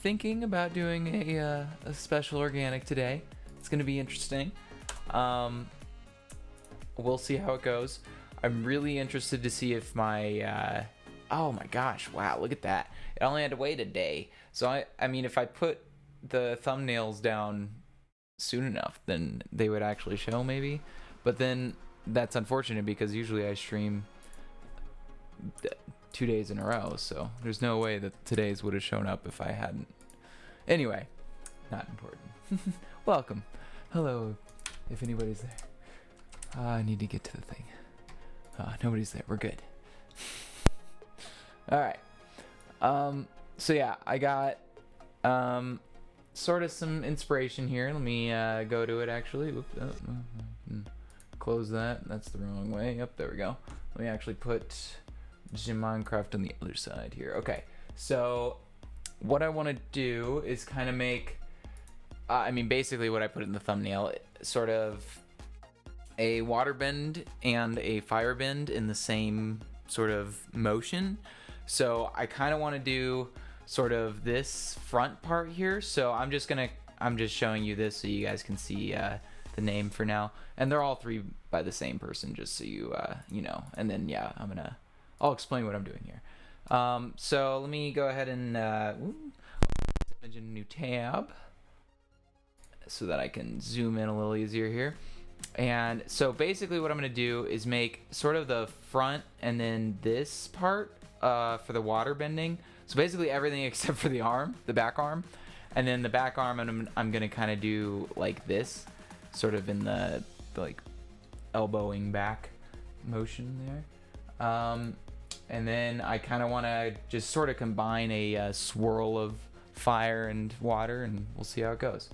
thinking about doing a special organic today. It's gonna be interesting. We'll see how it goes. I'm really interested to see if my oh my gosh, wow, look at that. It only had to wait a day. So I mean, if I put the thumbnails down soon enough, then they would actually show maybe. But then that's unfortunate because usually I stream 2 days in a row, so there's no way that today's would have shown up if I hadn't. Anyway, not important. Welcome. Hello, if anybody's there. I need to get to the thing. Nobody's there. We're good. All right. So yeah, I got sort of some inspiration here. Let me go to it actually. Oops, close that. That's the wrong way. Yep, there we go. Let me actually put Minecraft on the other side here. Okay, so what I want to do is kind of make, I mean, basically what I put in the thumbnail, sort of a water bend and a fire bend in the same sort of motion. So I kind of want to do sort of this front part here. So I'm just showing you this so you guys can see the name for now. And they're all three by the same person, just so you you know. And then yeah, I'll explain what I'm doing here. So let me go ahead and image a new tab so that I can zoom in a little easier here. And so basically what I'm going to do is make sort of the front and then this part for the water bending. So basically everything except for the arm, the back arm. And then the back arm I'm going to kind of do like this, sort of in the like elbowing back motion there. And then I kind of want to just sort of combine a swirl of fire and water, and we'll see how it goes.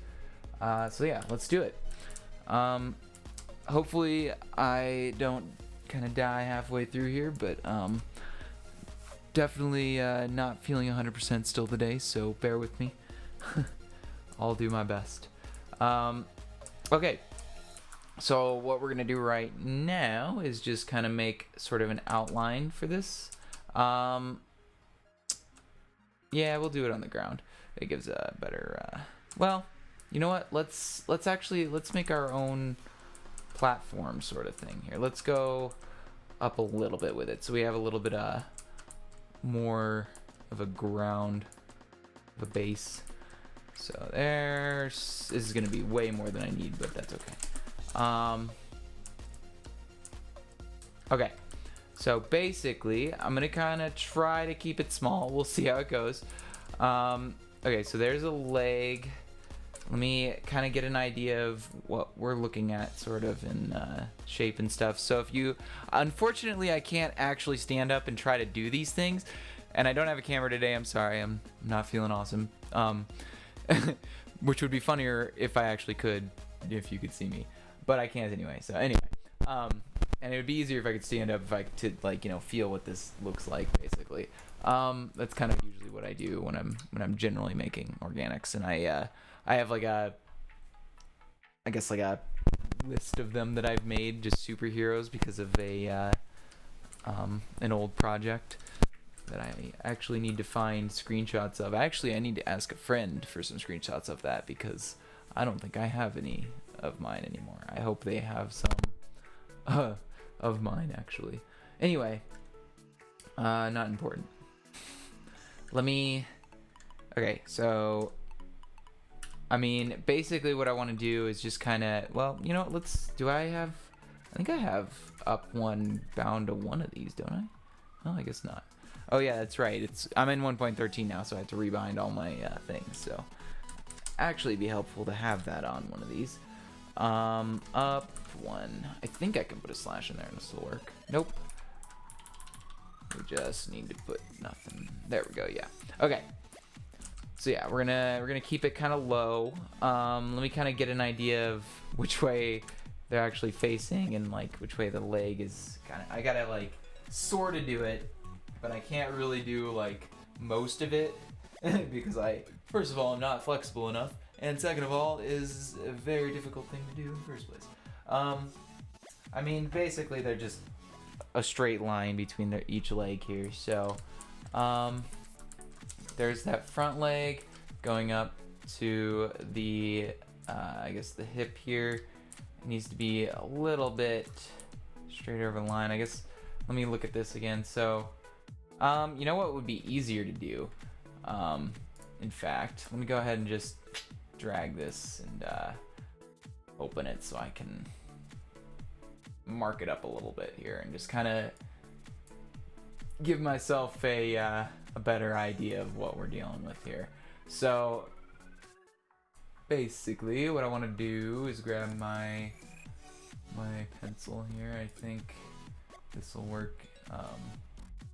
So yeah, let's do it. Hopefully I don't kind of die halfway through here, but definitely not feeling 100% still today, so bear with me. I'll do my best. Okay, so what we're gonna do right now is just kind of make sort of an outline for this. Yeah, we'll do it on the ground. It gives a better well, you know what, let's make our own platform sort of thing here. Let's go up a little bit with it so we have a little bit more of a ground, of a base. So this is gonna be way more than I need, but that's okay. Okay, so basically I'm gonna kind of try to keep it small. We'll see how it goes. Okay, so there's a leg. Let me kind of get an idea of what we're looking at sort of in shape and stuff. So if you, unfortunately I can't actually stand up and try to do these things, and I don't have a camera today. I'm sorry, I'm not feeling awesome. Which would be funnier if I actually could, if you could see me, but I can't anyway. So anyway, and it would be easier if I could stand up, if I could, like, you know, feel what this looks like basically. That's kind of usually what I do when I'm generally making organics, and I have like I guess like a list of them that I've made, just superheroes, because of an old project that I actually need to find screenshots of. Actually, I need to ask a friend for some screenshots of that, because I don't think I have any of mine anymore. I hope they have some of mine actually. Anyway, not important. Okay, so I mean, basically what I want to do is just kind of, well, you know, I think I have up one bound to one of these, don't I? Well, I guess not. Oh yeah, that's right. I'm in 1.13 now, so I have to rebind all my things. So actually be helpful to have that on one of these. Up one. I think I can put a slash in there and this will work. Nope. We just need to put nothing. There we go. Yeah. Okay. So yeah, we're gonna keep it kind of low. Let me kind of get an idea of which way they're actually facing, and like which way the leg is kind of. I gotta like sort of do it, but I can't really do like most of it because first of all, I'm not flexible enough, and second of all, is a very difficult thing to do in the first place. I mean, basically they're just a straight line between each leg here. So, there's that front leg, going up to the, I guess the hip here. It needs to be a little bit straight over the line. I guess, let me look at this again. So, you know what would be easier to do? In fact, let me go ahead and just drag this and open it so I can mark it up a little bit here and just kind of give myself a better idea of what we're dealing with here. So basically what I want to do is grab my pencil here. I think this will work.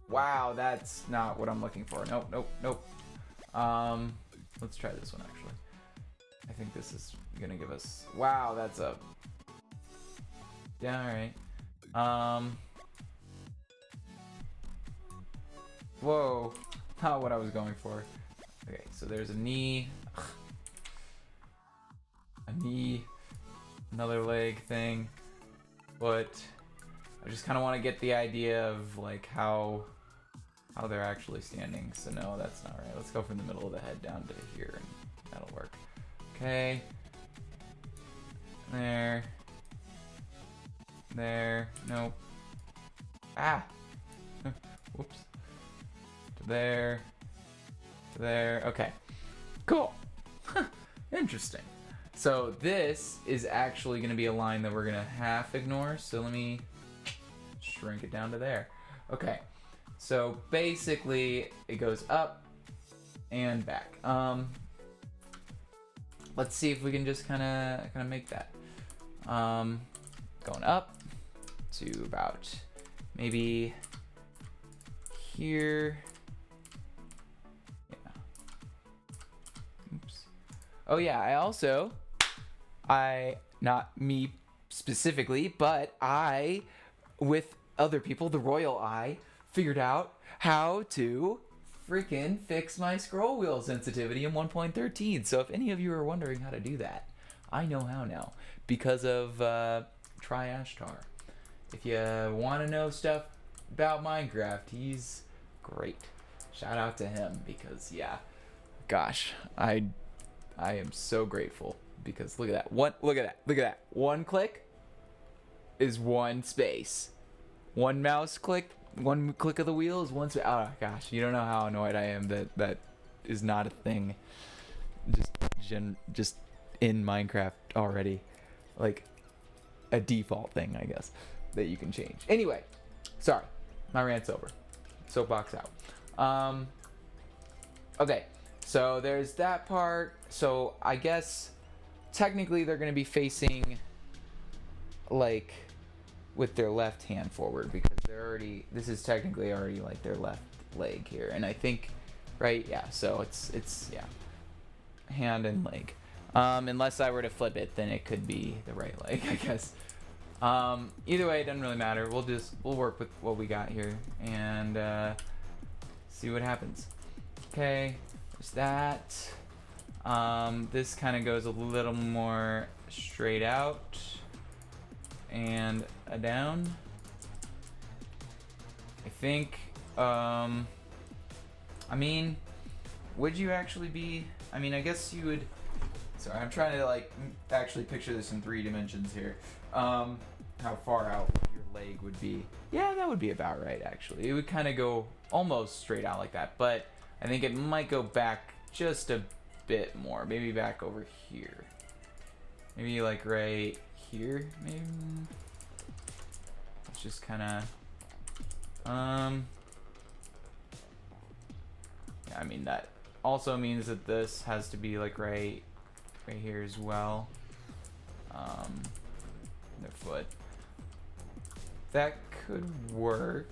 Wow, that's not what I'm looking for. Nope. Let's try this one actually. I think this is gonna give us, wow, that's a, yeah, alright. Whoa, not what I was going for. Okay, so there's a knee, another leg thing, but I just kind of want to get the idea of like how they're actually standing. So no, that's not right. Let's go from the middle of the head down to here, and that'll work. Okay. There. Nope. Ah. Whoops. To there. To there. Okay. Cool. Interesting. So this is actually going to be a line that we're going to half ignore. So let me shrink it down to there. Okay. So basically it goes up and back. Let's see if we can just kind of make that. Going up to about maybe here. Yeah. Oops. Oh yeah, not me specifically, but I, with other people, the royal eye, figured out how to freaking fix my scroll wheel sensitivity in 1.13. So if any of you are wondering how to do that, I know how now because of Try Ashtar. If you want to know stuff about Minecraft, he's great. Shout out to him because yeah, gosh, I am so grateful because look at that. Look at that. One click is one space. One mouse click, one click of the wheel is one space. Oh gosh, you don't know how annoyed I am that is not a thing. Just in Minecraft already, like a default thing, I guess, that you can change. Anyway, sorry, my rant's over. Soapbox out. Okay, so there's that part. So I guess technically they're gonna be facing like with their left hand forward because this is technically already like their left leg here, and I think, right, yeah, so it's yeah, hand and leg. Unless I were to flip it, then it could be the right leg, I guess. Either way, it doesn't really matter. We'll work with what we got here and see what happens. Okay, there's that. This kind of goes a little more straight out and down. I think, I mean, would you actually be, I mean, I guess you would, sorry, I'm trying to like actually picture this in 3 dimensions here. How far out your leg would be. Yeah, that would be about right actually. It would kind of go almost straight out like that, but I think it might go back just a bit more. Maybe back over here. Maybe like right here, maybe. It's just kind of, yeah, I mean that also means that this has to be like right here as well. Their foot. That could work.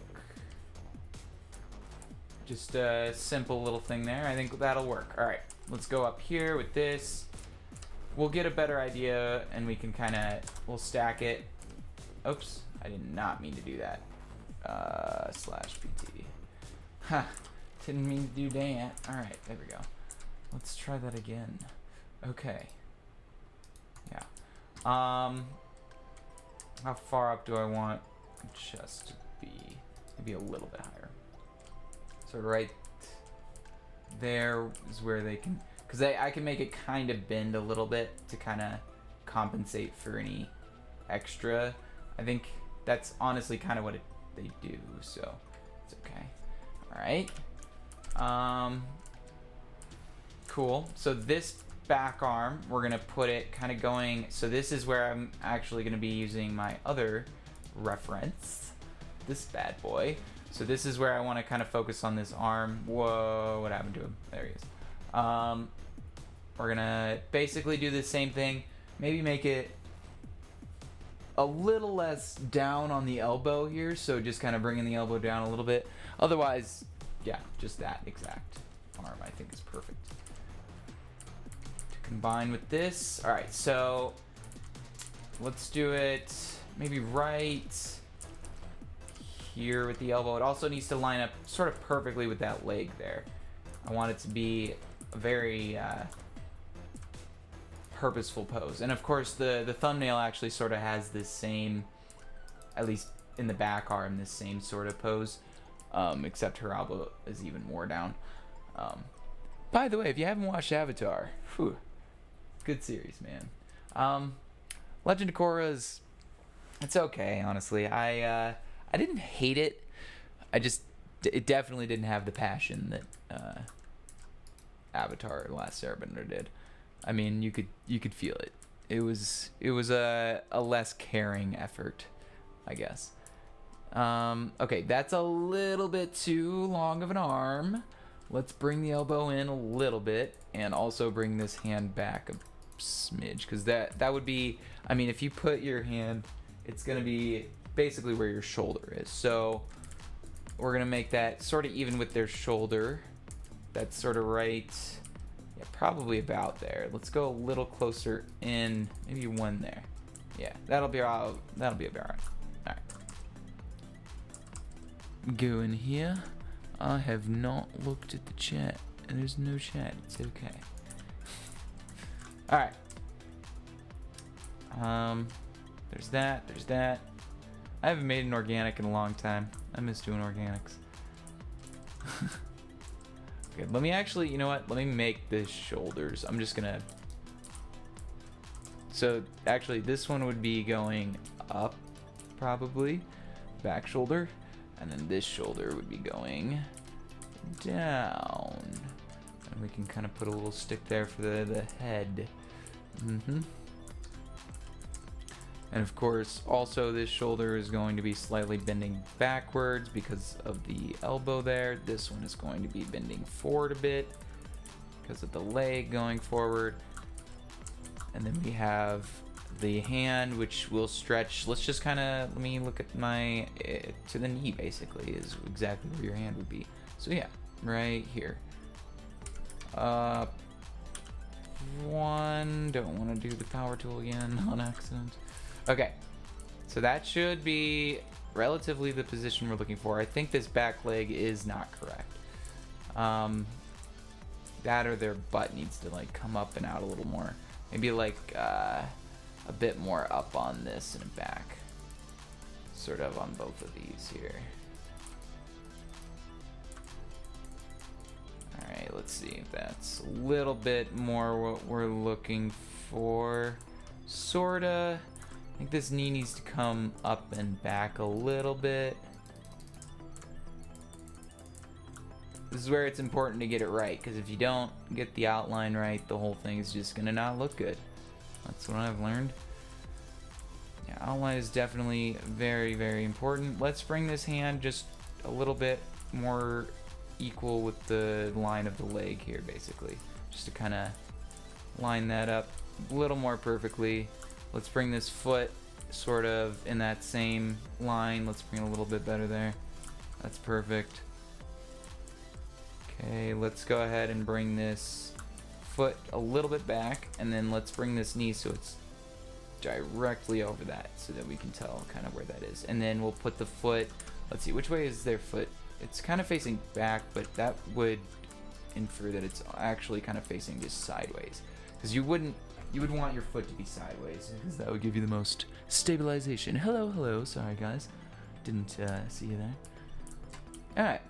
Just a simple little thing there. I think that'll work. All right, let's go up here with this. We'll get a better idea and we can kind of, we'll stack it. Oops, I did not mean to do that. /PT. Ha, didn't mean to do that. All right, there we go. Let's try that again. Okay. Yeah. How far up do I want just to be? Maybe a little bit higher. So right there is where they can, because I can make it kind of bend a little bit to kind of compensate for any extra. I think that's honestly kind of what they do, so it's okay. All right. Cool. So this back arm, we're gonna put it kind of going. So this is where I'm actually gonna be using my other reference, this bad boy. So this is where I want to kind of focus on this arm. Whoa, what happened to him? There he is. We're gonna basically do the same thing. Maybe make it a little less down on the elbow here. So just kind of bringing the elbow down a little bit. Otherwise, yeah, just that exact arm I think is perfect. To combine with this. All right, so let's do it maybe right here with the elbow. It also needs to line up sort of perfectly with that leg there. I want it to be a very purposeful pose. And of course the thumbnail actually sort of has this same, at least in the back arm, this same sort of pose, except her elbow is even more down. By the way, if you haven't watched Avatar, whew, good series, man. Legend of Korra's, it's okay, honestly. I didn't hate it. It definitely didn't have the passion that Avatar: The Last Airbender did. I mean, you could feel it. It was a less caring effort, I guess. Okay, that's a little bit too long of an arm. Let's bring the elbow in a little bit, and also bring this hand back a smidge, because that would be, I mean, if you put your hand, it's gonna be basically where your shoulder is. So we're gonna make that sort of even with their shoulder. That's sort of right, yeah, probably about there. Let's go a little closer in, maybe one there. Yeah, that'll be about right. All right. Go in here. I have not looked at the chat, and there's no chat. It's okay. All right. There's that. There's that. I haven't made an organic in a long time. I miss doing organics. Okay, let me actually, you know what? Let me make the shoulders. I'm just gonna... So, actually, this one would be going up, probably. Back shoulder. And then this shoulder would be going down. And we can kind of put a little stick there for the head. And of course, also this shoulder is going to be slightly bending backwards because of the elbow there. This one is going to be bending forward a bit because of the leg going forward. And then we have the hand, which will stretch. Let's just kind of, let me look at my, to the knee basically is exactly where your hand would be. So yeah, right here. One, don't want to do the power tool again on accident. Okay, so that should be relatively the position we're looking for. I think this back leg is not correct. That or their butt needs to like come up and out a little more. Maybe like a bit more up on this and back. Sort of on both of these here. Alright, let's see if that's a little bit more what we're looking for. Sorta. I think this knee needs to come up and back a little bit. This is where it's important to get it right, because if you don't get the outline right, the whole thing is just gonna not look good. That's what I've learned. Yeah, outline is definitely very, very important. Let's bring this hand just a little bit more equal with the line of the leg here, basically. Just to kind of line that up a little more perfectly. Let's bring this foot sort of in that same line. Let's bring it a little bit better there. That's perfect. Okay, let's go ahead and bring this foot a little bit back, and then let's bring this knee so it's directly over that so that we can tell kind of where that is. And then we'll put the foot, let's see, which way is their foot? It's kind of facing back, but that would infer that it's actually kind of facing just sideways. Because you would want your foot to be sideways, because that would give you the most stabilization. Hello, hello. Sorry, guys. Didn't see you there. All right.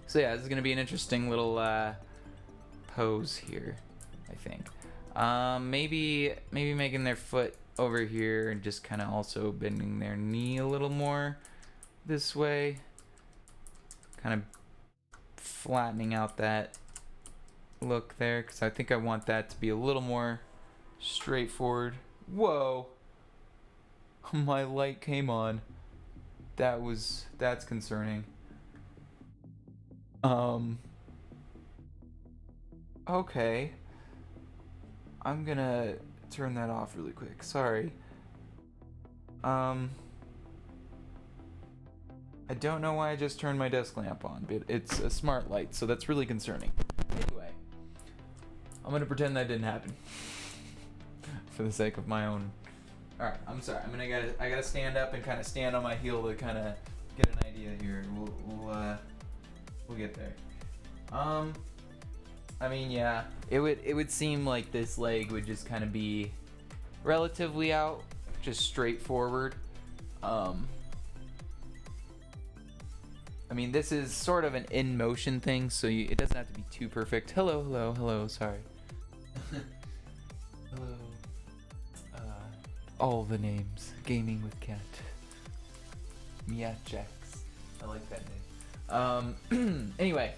So yeah, this is going to be an interesting little pose here, I think. Maybe making their foot over here and just kind of also bending their knee a little more this way. Kind of flattening out that look there, because I think I want that to be a little more straightforward. Whoa! My light came on. That's concerning. Okay. I'm gonna turn that off really quick. Sorry. I don't know why I just turned my desk lamp on, but it's a smart light, so that's really concerning. Anyway, I'm gonna pretend that didn't happen for the sake of my own. All right, I'm sorry. I gotta stand up and kind of stand on my heel to kind of get an idea here. We'll get there. I mean, yeah, it would seem like this leg would just kind of be relatively out, just straightforward. I mean, this is sort of an in motion thing, so it doesn't have to be too perfect. Hello, sorry. Hello. All the names. Gaming with Cat. Miat Jax. I like that name. Anyway.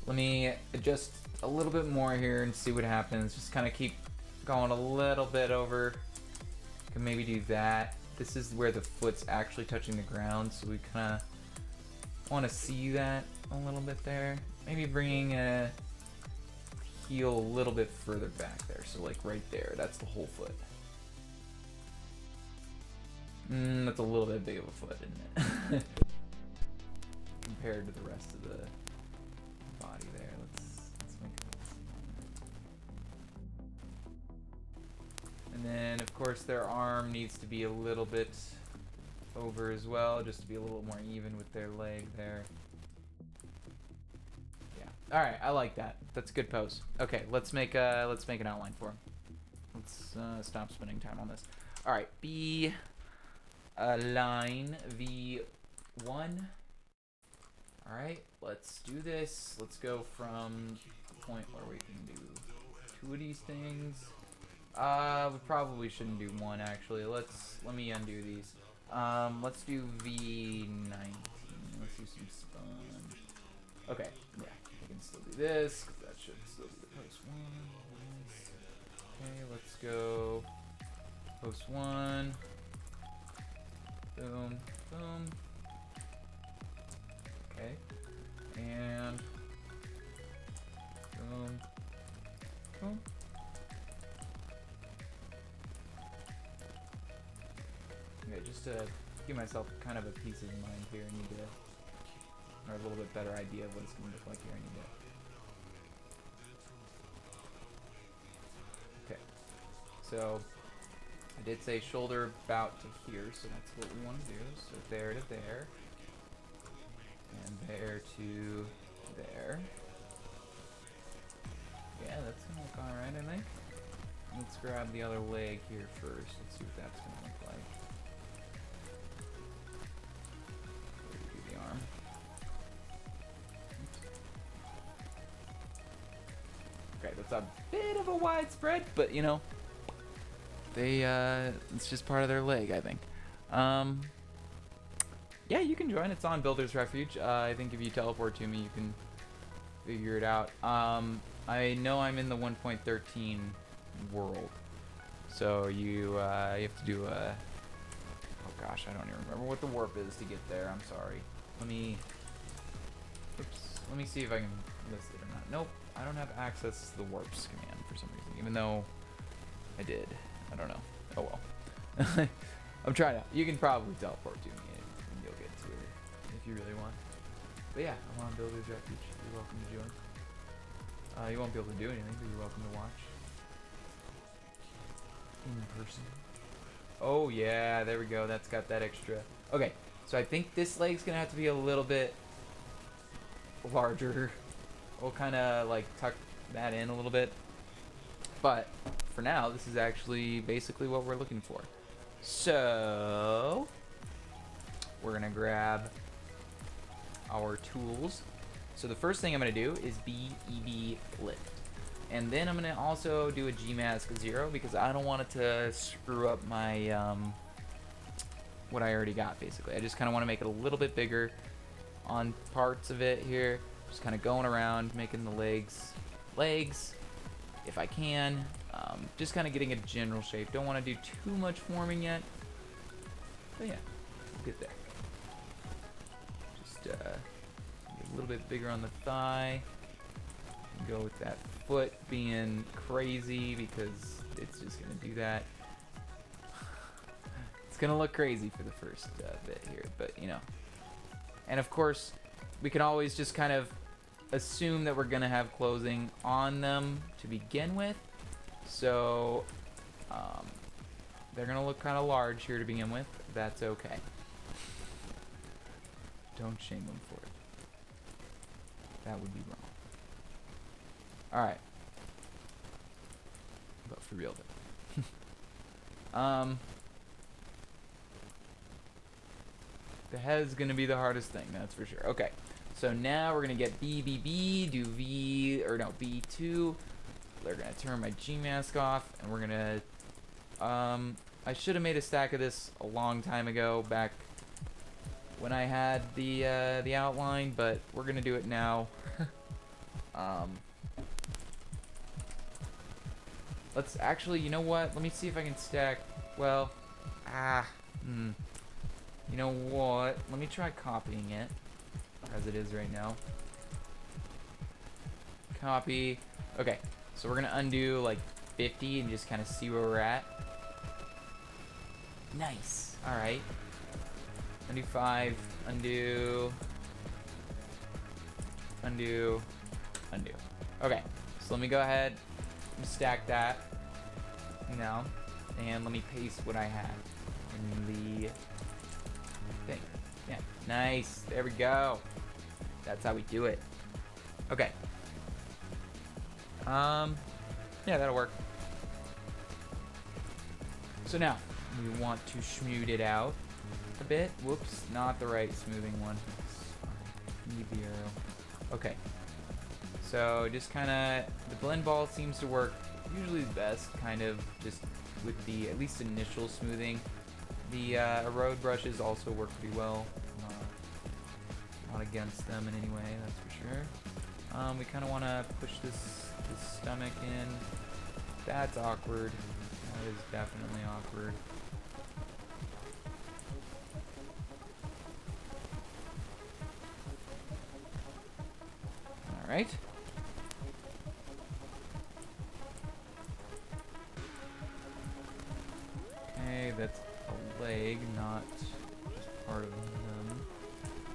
Let me adjust a little bit more here and see what happens. Just kind of keep going a little bit over. Can maybe do that. This is where the foot's actually touching the ground, so we kind of want to see that a little bit there. Maybe bringing a heel a little bit further back there, so like right there. That's the whole foot. That's a little bit big of a foot, isn't it? Compared to the rest of the body there. Let's make it. And then of course their arm needs to be a little bit over as well, just to be a little more even with their leg there. Yeah. All right, I like that. That's a good pose. Okay, let's make an outline for him. Let's stop spending time on this. All right, B line V1. All right, let's do this. Let's go from the point where we can do two of these things. We probably shouldn't do one actually. Let me undo these. Let's do V19. Let's do some sponge. Okay, yeah, we can still do this. That should still be the post one. Okay, let's go post one. Boom, boom. Okay, and boom, boom. Okay, just to give myself kind of a peace of mind here, I need to, or a little bit better idea of what it's going to look like here, I need to. Okay, so I did say shoulder about to here, so that's what we want to do. So there to there, and there to there. Yeah, that's going to look alright, I think. Let's grab the other leg here first. Let's see what that's going to look like. The arm. Okay, that's a bit of a wide spread, but you know, it's just part of their leg, I think. Yeah, you can join. It's on Builder's Refuge. I think if you teleport to me, you can figure it out. I know I'm in the 1.13 world, so you have to do a. Oh gosh, I don't even remember what the warp is to get there. I'm sorry. Let me see if I can list it or not. Nope, I don't have access to the warps command for some reason, even though I did. I don't know. Oh well. I'm trying to. You can probably teleport to me and you'll get to it if you really want. But yeah, I'm on Builder's Refuge. You're welcome to join. You won't be able to do anything, but you're welcome to watch in person. Oh yeah, there we go. That's got that extra. Okay, so I think this leg's gonna have to be a little bit larger. We'll kind of like tuck that in a little bit. But for now, this is actually basically what we're looking for. So we're gonna grab our tools. So the first thing I'm going to do is BEB lift. And then I'm going to also do a Gmask 0 because I don't want it to screw up my, what I already got, basically. I just kind of want to make it a little bit bigger on parts of it here. Just kind of going around, making the legs, if I can. Just kind of getting a general shape. Don't want to do too much forming yet. But yeah, we'll get there. Just get a little bit bigger on the thigh. Go with that foot being crazy because it's just going to do that. It's going to look crazy for the first bit here, but you know. And of course, we can always just kind of assume that we're going to have clothing on them to begin with. So they're going to look kind of large here to begin with. That's okay. Don't shame them for it. That would be wrong. Alright. But for real though. The head's gonna be the hardest thing, that's for sure. Okay. So now we're gonna get BBB, do V, or no, B2. They're gonna turn my Gmask off, and we're gonna, I should have made a stack of this a long time ago, back when I had the outline, but we're gonna do it now. Let's actually, you know what? Let me see if I can stack, well, you know what? Let me try copying it, as it is right now. Copy. Okay, so we're gonna undo like 50 and just kind of see where we're at. Nice. All right. Undo 5. Undo. Undo. Undo. Okay. So let me go ahead and stack that now, and let me paste what I have in the thing. Yeah. Nice. There we go. That's how we do it. Okay. Yeah, that'll work. So now we want to smooth it out a bit. Whoops, not the right smoothing one. Need the arrow. Okay. So just kind of, the blend ball seems to work usually the best, kind of just with the at least initial smoothing. The erode brushes also work pretty well. Not against them in any way, that's for sure. We kind of want to push this stomach in. That's awkward. That is definitely awkward. All right. Okay, that's a leg, not just part of them.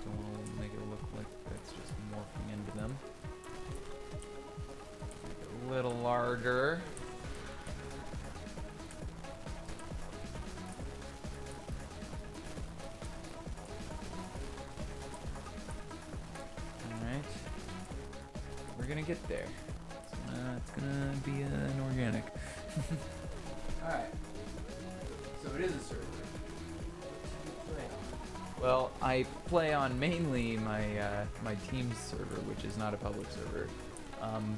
Don't want to make it look like that's just morphing into them. Make it a little larger. Alright. We're gonna get there. It's gonna be an organic. Alright. So it is a server. Well, I play on mainly my my team's server, which is not a public server,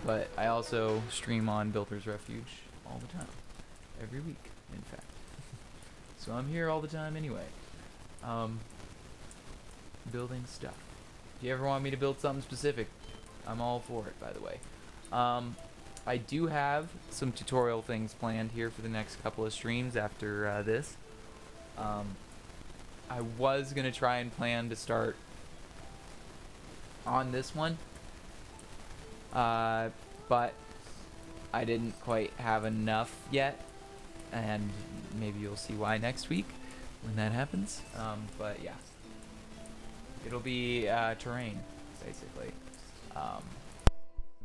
but I also stream on Builder's Refuge all the time, every week, in fact. So I'm here all the time anyway, building stuff. If you ever want me to build something specific, I'm all for it, by the way. I do have some tutorial things planned here for the next couple of streams after this. I was going to try and plan to start on this one, but I didn't quite have enough yet, and maybe you'll see why next week when that happens. But yeah, it'll be terrain, basically.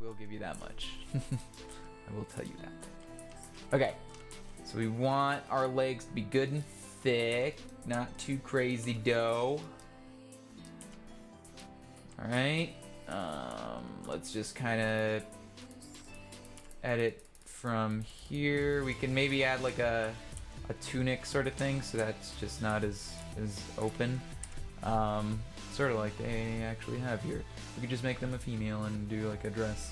We'll give you that much. I will tell you that. Okay, so we want our legs to be good and thick, not too crazy dough. All right, let's just kind of edit from here. We can maybe add like a tunic sort of thing, so that's just not as open. Sort of like they actually have here. We could just make them a female and do like a dress.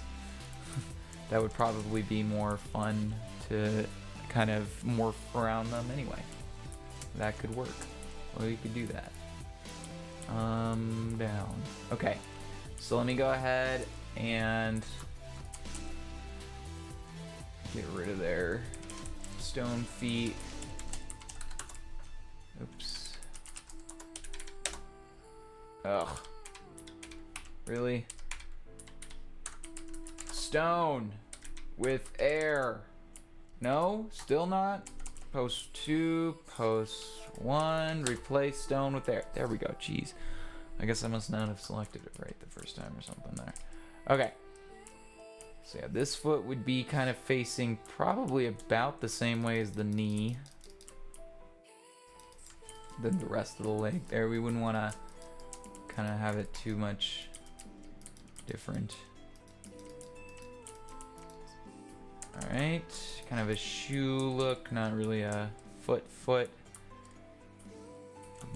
That would probably be more fun to kind of morph around them anyway. That could work. Well, we could do that. Down. Okay. So let me go ahead and get rid of their stone feet. Oops. Ugh. Really? Stone with air. No? Still not? Post 2, post 1, replace stone with air. There we go. Jeez. I guess I must not have selected it right the first time or something there. Okay. So yeah, this foot would be kind of facing probably about the same way as the knee. Than the rest of the leg there. We wouldn't want to kind of have it too much different. Alright, kind of a shoe look, not really a foot.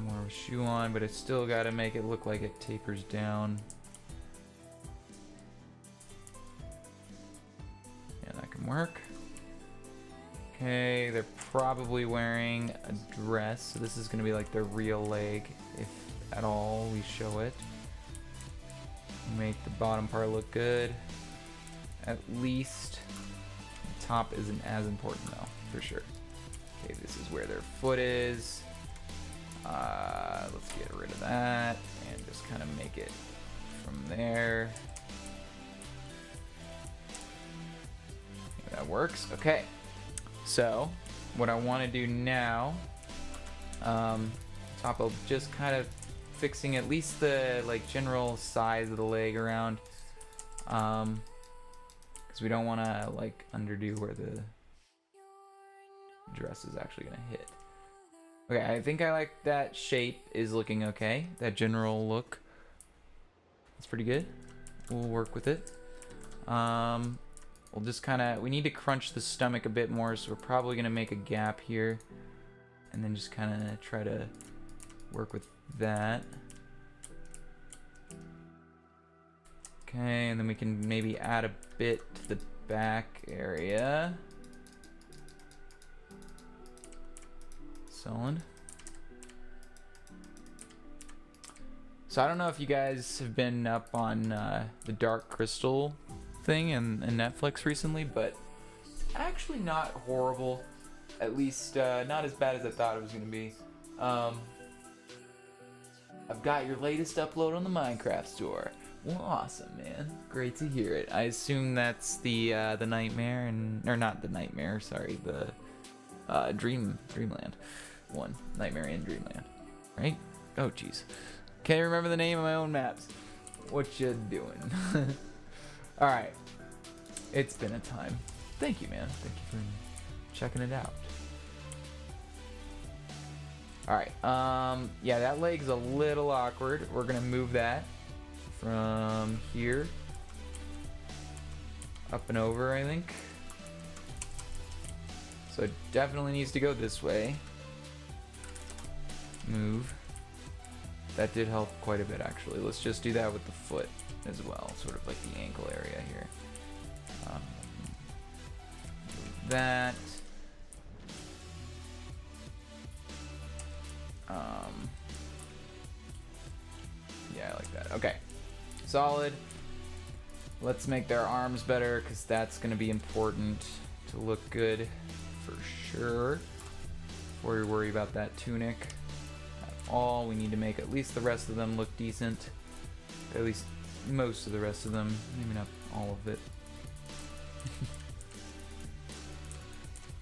More of a shoe on, but it's still got to make it look like it tapers down. Yeah, that can work. Okay, they're probably wearing a dress, so this is going to be like their real leg, if at all we show it. Make the bottom part look good. At least. The top isn't as important though, for sure. Okay, this is where their foot is. Let's get rid of that and just kind of make it from there. That works. Okay. So, what I want to do now, top of just kind of fixing at least the like general size of the leg around, because we don't want to like underdo where the dress is actually going to hit. Okay, I think I like that shape is looking okay. That general look, it's pretty good. We'll work with it. We'll just kind of, we need to crunch the stomach a bit more, so we're probably going to make a gap here. And then just kind of try to work with that. Okay, and then we can maybe add a bit to the back area. Solid. So I don't know if you guys have been up on the Dark Crystal thing in Netflix recently, but actually not horrible. At least not as bad as I thought it was going to be. I've got your latest upload on the Minecraft store. Well, awesome, man. Great to hear it. I assume that's the Nightmare or not the Nightmare. Sorry, the Dreamland one. Nightmare in Dreamland, right? Oh, jeez. Can't remember the name of my own maps. What you doing? All right. It's been a time. Thank you, man. Thank you for checking it out. All right. Yeah, that leg's a little awkward. We're gonna move that from here up and over, I think. So it definitely needs to go this way. Move. That did help quite a bit, actually. Let's just do that with the foot as well, sort of like the ankle area here. That. Yeah, I like that. Okay, solid. Let's make their arms better, because that's going to be important to look good for sure. Before we worry about that tunic at all, we need to make at least the rest of them look decent. At least most of the rest of them, maybe not all of it.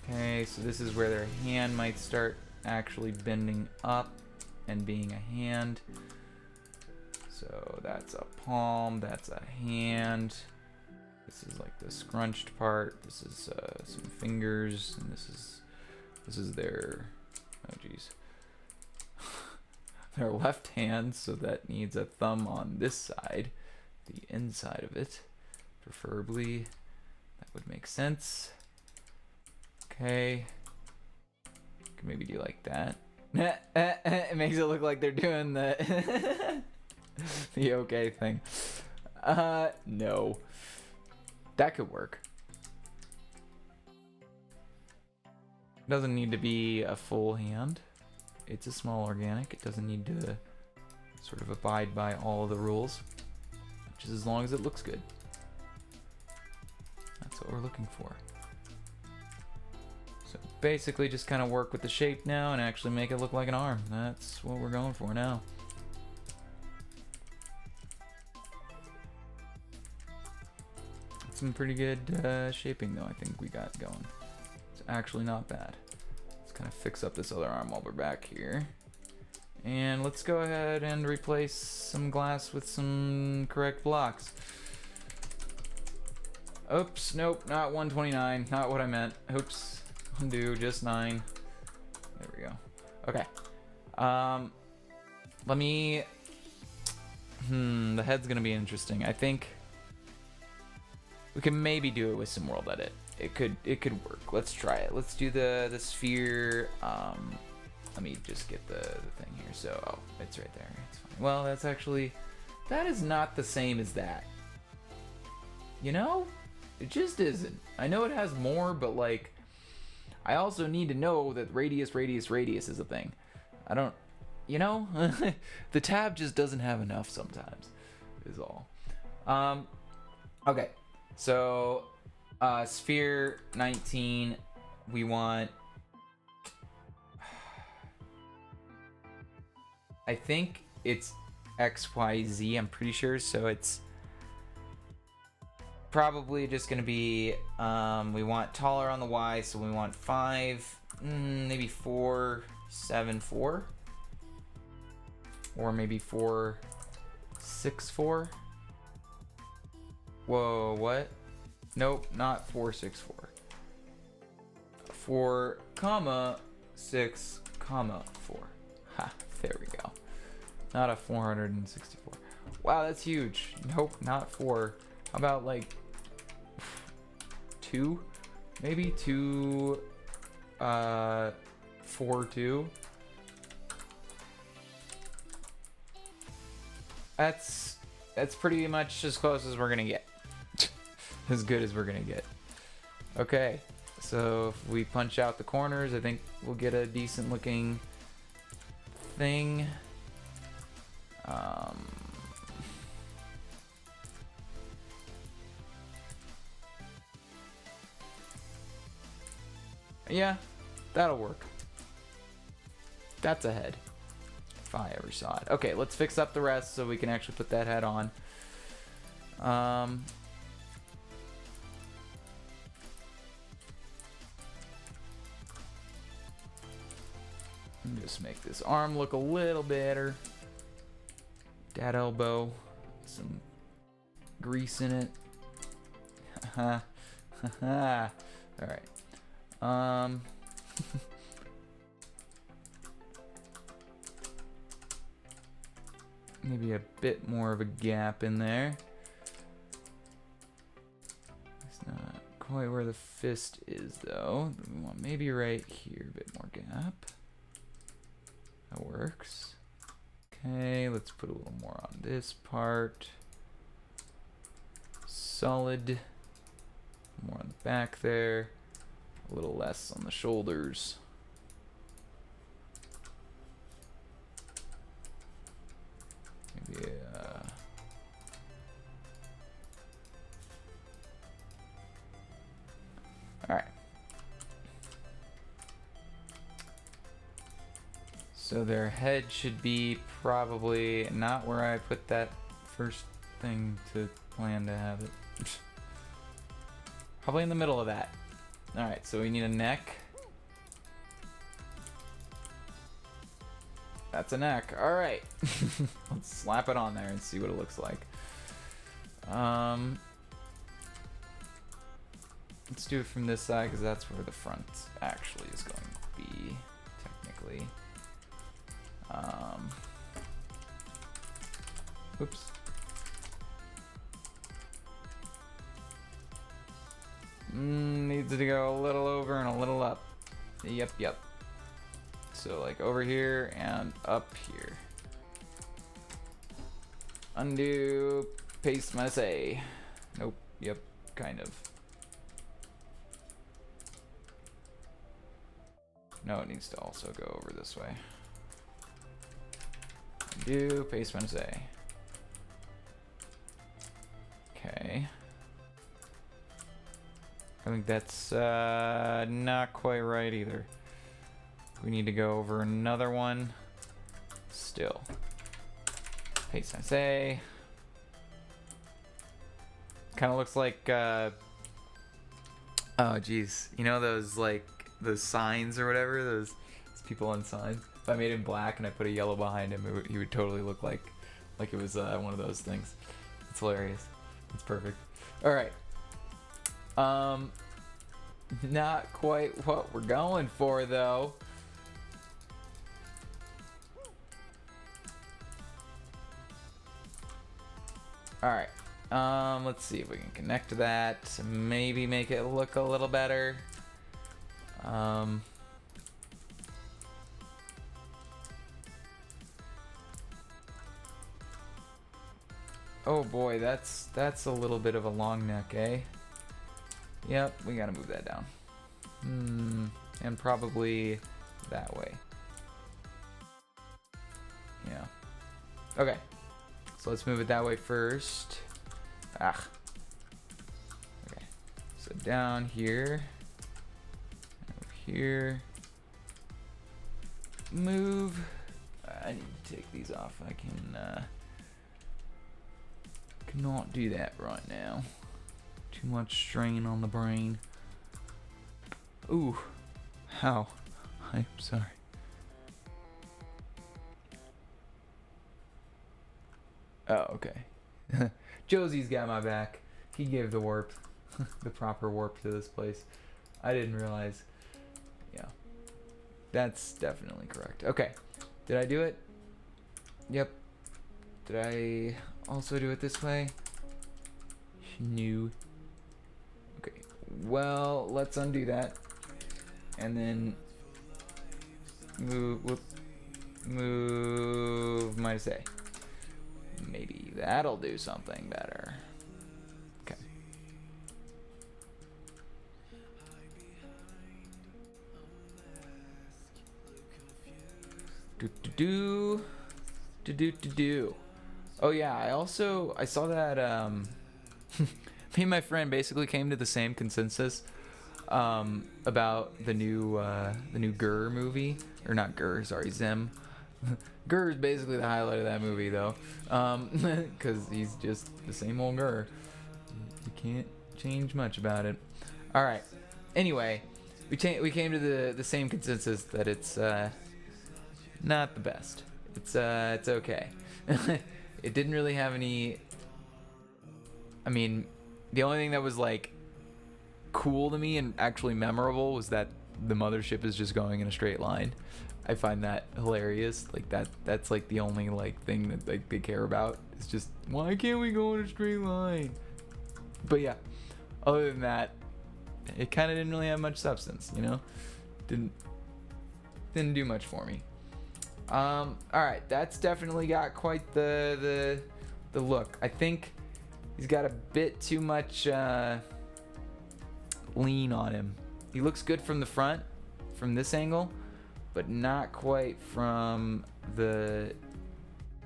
Okay, so this is where their hand might start actually bending up and being a hand. So that's a palm, that's a hand. This is like the scrunched part. This is some fingers, and this is their, oh geez, their left hand. So that needs a thumb on this side, the inside of it, preferably. That would make sense. Okay, can maybe do like that. It makes it look like they're doing the the okay thing. No. That could work. Doesn't need to be a full hand. It's a small organic. It doesn't need to sort of abide by all the rules. Just as long as it looks good. That's what we're looking for. So basically just kind of work with the shape now and actually make it look like an arm. That's what we're going for now. Some pretty good shaping though I think we got going. It's actually not bad. Let's kind of fix up this other arm while we're back here. And let's go ahead and replace some glass with some correct blocks. Oops, nope, not 129, not what I meant. Oops, undo, just 9. There we go. Okay. Let me... the head's gonna be interesting. I think we can maybe do it with some world edit. It could work. Let's try it. Let's do the sphere. Let me just get the thing here. So, oh, it's right there. It's fine. Well, that's actually... That is not the same as that. You know? It just isn't. I know it has more, but like... I also need to know that radius is a thing. I don't... You know? The tab just doesn't have enough sometimes. Is all. Okay. So, sphere 19, we want... I think it's XYZ, I'm pretty sure, so it's probably just gonna be, we want taller on the Y, so we want 5, maybe 4, 7, 4, or maybe 4, 6, 4. Whoa, what? Nope, not 4, 6, 4. 4, comma, 6, comma, 4. Ha, there we go. Not a 464. Wow, that's huge. Nope, not 4. How about like 2? Maybe 2, 4, 2. That's pretty much as close as we're gonna get. As good as we're gonna get. Okay, so if we punch out the corners, I think we'll get a decent looking thing. Yeah, that'll work. That's a head. If I ever saw it. Okay, let's fix up the rest so we can actually put that head on. Just make this arm look a little better. Dad elbow, some grease in it. All right. Maybe a bit more of a gap in there. It's not quite where the fist is though. We want maybe right here, a bit more gap. That works. Okay, let's put a little more on this part. Solid. More on the back there. A little less on the shoulders. Maybe all right. So their head should be probably not where I put that first thing to plan to have it. Probably in the middle of that. Alright, so we need a neck. That's a neck. Alright. Let's slap it on there and see what it looks like. Let's do it from this side because that's where the front actually is going to be, technically. Oops. Needs to go a little over and a little up. Yep. So like over here and up here. Undo, paste my say. Nope, yep, kind of. No, it needs to also go over this way. Undo, paste my say. Okay. I think that's not quite right either. We need to go over another one. Still. Paste and say. Kind of looks like, oh geez, you know those like those signs or whatever, those people on signs. If I made him black and I put a yellow behind him, he would totally look like it was one of those things. It's hilarious. It's perfect. All right. Not quite what we're going for though. All right. Let's see if we can connect to that. Maybe make it look a little better. Oh boy, that's a little bit of a long neck, eh? Yep, we gotta move that down. And probably that way. Yeah. Okay. So let's move it that way first. Okay. So down here. Over here. Move. I need to take these off. I cannot do that right now. Too much strain on the brain. Ooh. How? I'm sorry. Oh, okay. Josie's got my back. He gave the warp. The proper warp to this place. I didn't realize. Yeah. That's definitely correct. Okay. Did I do it? Yep. Did I also do it this way? No. Okay. Well, let's undo that. And then move my say. Maybe that'll do something better. Okay. Do. Oh yeah, I saw that me and my friend basically came to the same consensus about the new Gurr movie, or not Gurr, sorry, Zem. Gurr is basically the highlight of that movie though, because he's just the same old Gurr. You can't change much about it. All right. Anyway, we came to the same consensus that it's not the best. It's okay. It didn't really have any. I mean, the only thing that was like cool to me and actually memorable was that the mothership is just going in a straight line. I find that hilarious. Like that's like the only like thing that like they care about. It's just, why can't we go in a straight line? But yeah, other than that, it kind of didn't really have much substance, you know? Didn't do much for me. All right, that's definitely got quite the look. I think he's got a bit too much lean on him. He looks good from the front, from this angle, but not quite from the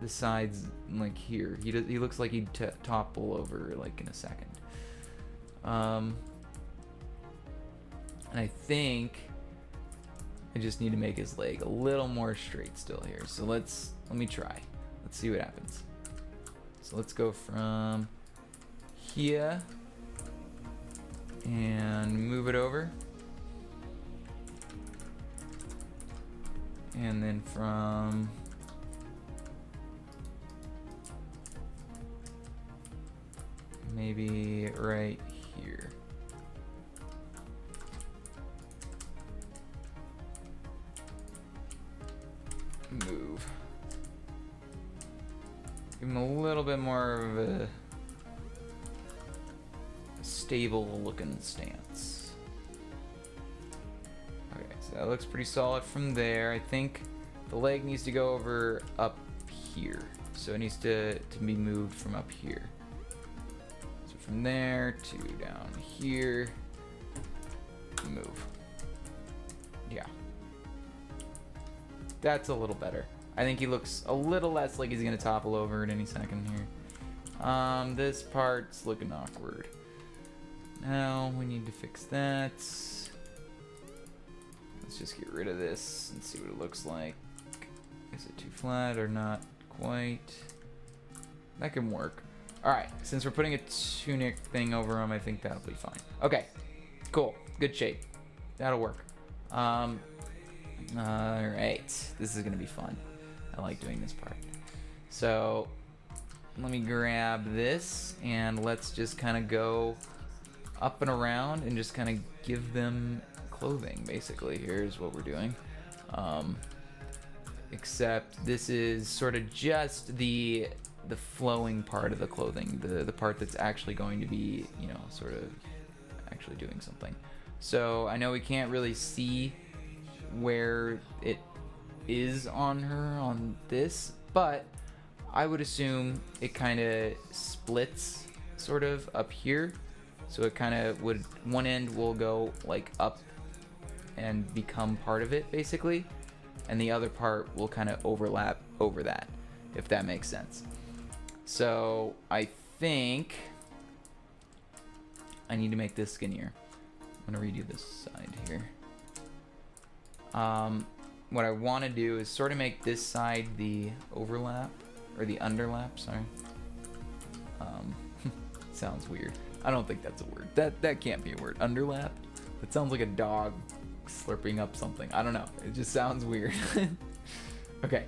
sides, like here. He looks like he'd topple over like in a second. And I think I just need to make his leg a little more straight still here. So let me try. Let's see what happens. So let's go from here and move it over. And then from maybe right here. Move. Give him a little bit more of a stable looking stance. Okay, So that looks pretty solid from there. I think the leg needs to go over up here. So it needs to be moved from up here. So from there to down here, move. Yeah. That's a little better. I think he looks a little less like he's gonna topple over at any second here. This part's looking awkward. Now we need to fix that. Let's just get rid of this and see what it looks like. Is it too flat or not quite? That can work. Alright, since we're putting a tunic thing over him, I think that'll be fine. Okay, cool. Good shape. That'll work. Alright, this is gonna be fun. I like doing this part. So, let me grab this and let's just kind of go up and around and just kind of give them clothing, basically. Here's what we're doing. Except this is sort of just the flowing part of the clothing, the part that's actually going to be, you know, sort of actually doing something. So I know we can't really see where it is on her on this, but I would assume it kind of splits sort of up here. So it kind of would, one end will go like up and become part of it basically, and the other part will kind of overlap over that, if that makes sense. So I think I need to make this skinnier. I'm gonna redo this side here. What I want to do is sort of make this side the overlap, or the underlap, sorry. Sounds weird. I don't think that's a word. That can't be a word. Underlap? That sounds like a dog slurping up something. I don't know. It just sounds weird. Okay.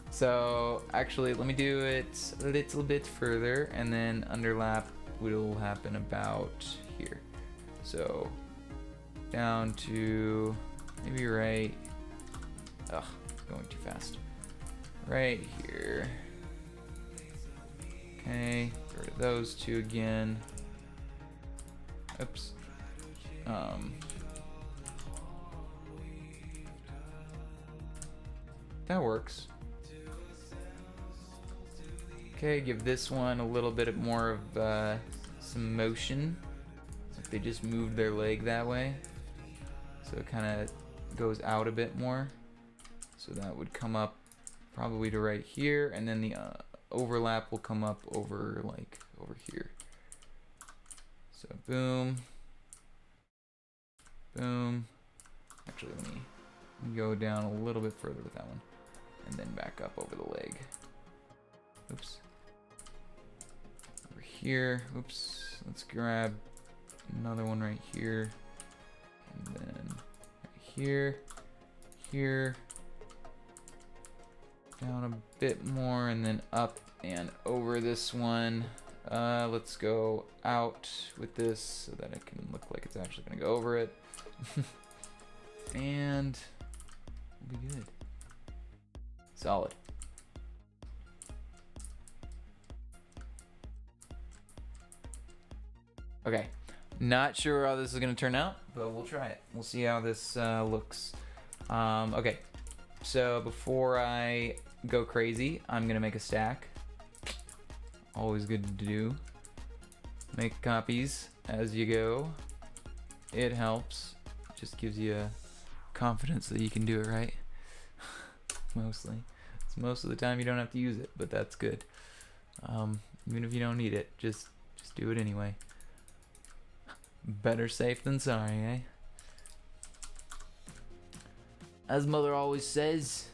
So, actually, let me do it a little bit further, and then underlap will happen about here. So, down to maybe right. Ugh, going too fast. Right here. Okay, get rid of those two again. Oops. That works. Okay, give this one a little bit more of some motion. Like they just moved their leg that way. So it kind of goes out a bit more. So that would come up probably to right here, and then the overlap will come up over like over here. So boom, boom. Actually, let me go down a little bit further with that one, and then back up over the leg. Oops. Over here. Oops. Let's grab another one right here, and then right here, here. Down a bit more, and then up and over this one. Let's go out with this so that it can look like it's actually going to go over it. And we'll be good. Solid. Okay. Not sure how this is going to turn out, but we'll try it. We'll see how this looks. Okay. So before I go crazy, I'm gonna make a stack. Always good to do. Make copies as you go. It helps. Just gives you confidence that you can do it right. Mostly. So most of the time you don't have to use it, but that's good. Even if you don't need it, just do it anyway. Better safe than sorry, eh? As mother always says.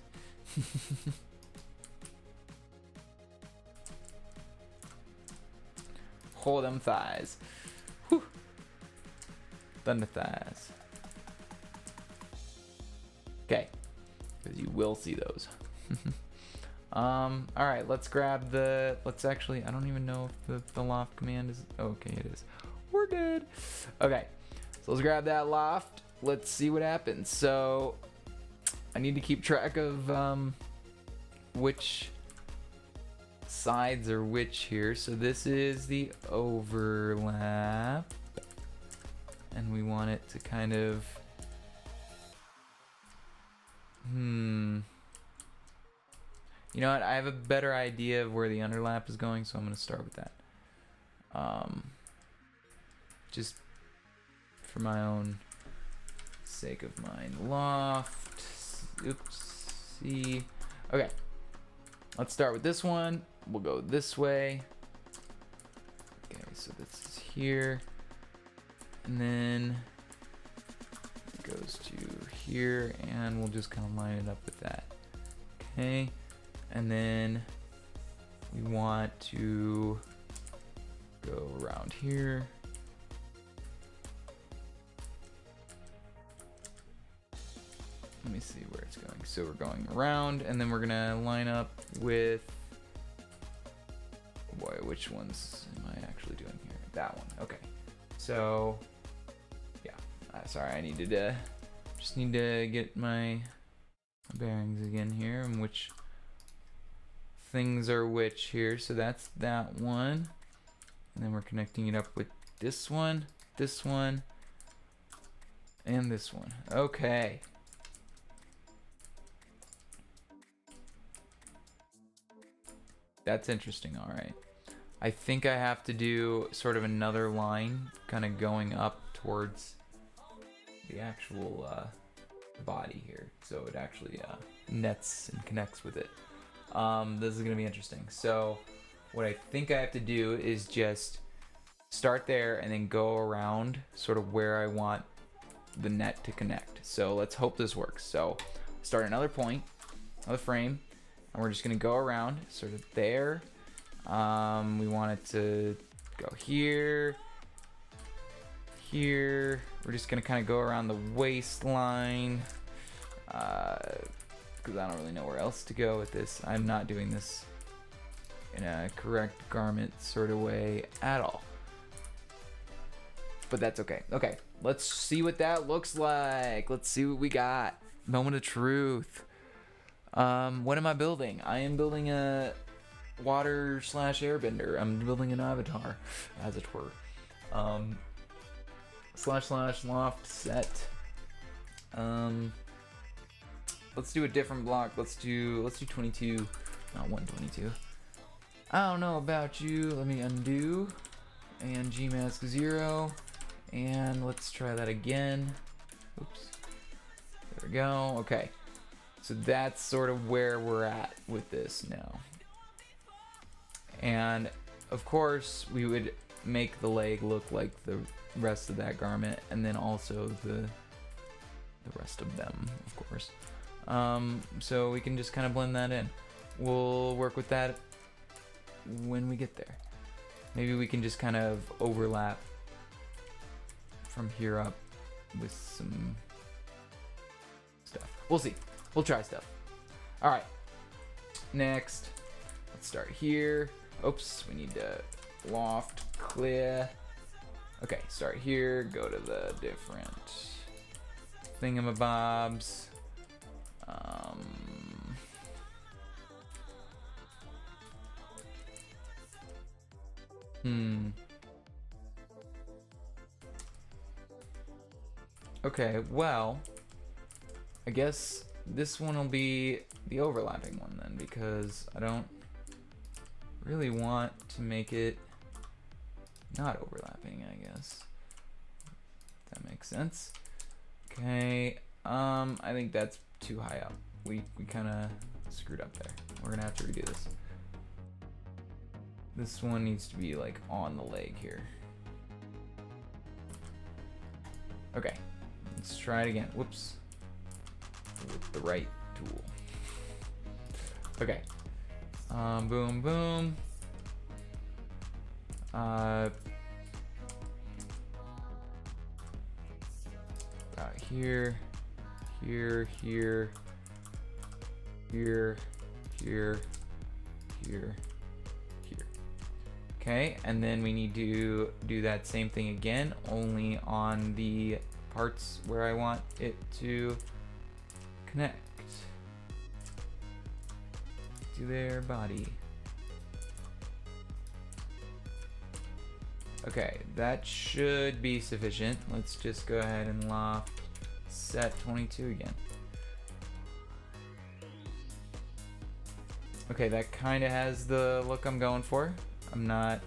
Hold them thighs. Whew. Thunder thighs. Okay. Because you will see those. Alright, let's grab the... Let's actually... I don't even know if the loft command is... Okay, it is. We're good. Okay. So let's grab that loft. Let's see what happens. So... I need to keep track of which sides are which here. So this is the overlap, and we want it to kind of You know what? I have a better idea of where the underlap is going, so I'm going to start with that. Just for my own sake of mine. Loft. Oopsie. Okay. Let's start with this one. We'll go this way. Okay, so this is here. And then it goes to here, and we'll just kind of line it up with that. Okay. And then we want to go around here. Let me see where it's going. So we're going around, and then we're gonna line up with, boy, which ones am I actually doing here? That one. Okay. So yeah, sorry, I needed to just need to get my bearings again here, and which things are which here. So that's that one, and then we're connecting it up with this one, and this one. Okay. That's interesting. All right. I think I have to do sort of another line kind of going up towards the actual body here. So it actually nets and connects with it. This is going to be interesting. So what I think I have to do is just start there and then go around sort of where I want the net to connect. So let's hope this works. So start another point, another frame. And we're just gonna go around sort of there. We want it to go here, here. We're just gonna kind of go around the waistline, because I don't really know where else to go with this. I'm not doing this in a correct garment sort of way at all. But that's okay. Okay, let's see what that looks like. Let's see what we got. Moment of truth. What am I building? I am building a water / airbender. I'm building an avatar, as it were. / loft set. Let's do a different block. Let's do 22, not 122. I don't know about you. Let me undo. And gmask 0. And let's try that again. Oops. There we go. Okay. So that's sort of where we're at with this now. And of course, we would make the leg look like the rest of that garment, and then also the rest of them, of course. So we can just kind of blend that in. We'll work with that when we get there. Maybe we can just kind of overlap from here up with some stuff. We'll see. We'll try stuff. All right. Next, let's start here. Oops, we need to loft clear. Okay, start here. Go to the different thingamabobs. Okay, well, I guess this one will be the overlapping one then, because I don't really want to make it not overlapping, I guess. If that makes sense. Okay, I think that's too high up. We kind of screwed up there. We're gonna have to redo this. This one needs to be like on the leg here. Okay, let's try it again. Whoops. With the right tool. Okay. Boom, boom. Here, here, here, here, here, here, here. Okay, and then we need to do that same thing again, only on the parts where I want it to connect to their body. Okay, that should be sufficient. Let's just go ahead and loft set 22 again. Okay, that kind of has the look I'm going for. I'm not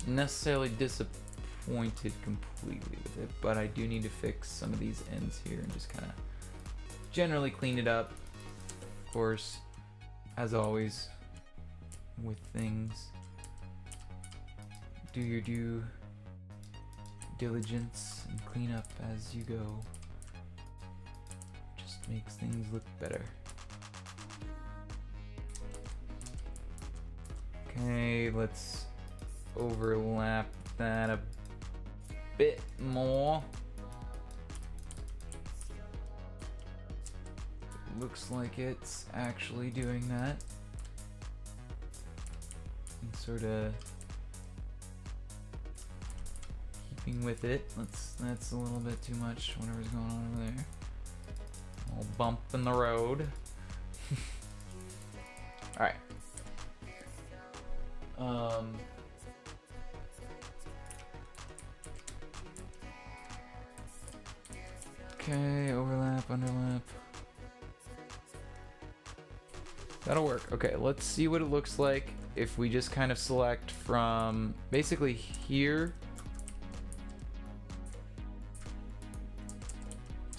necessarily disappointed completely with it, but I do need to fix some of these ends here and just kind of generally clean it up. Of course, as always with things, do your due diligence and clean up as you go. Just makes things look better. Okay, let's overlap that a bit more. Looks like it's actually doing that. And sort of keeping with it. That's a little bit too much, whatever's going on over there. A little bump in the road. Alright. Okay, overlap, underlap. That'll work. Okay, let's see what it looks like if we just kind of select from basically here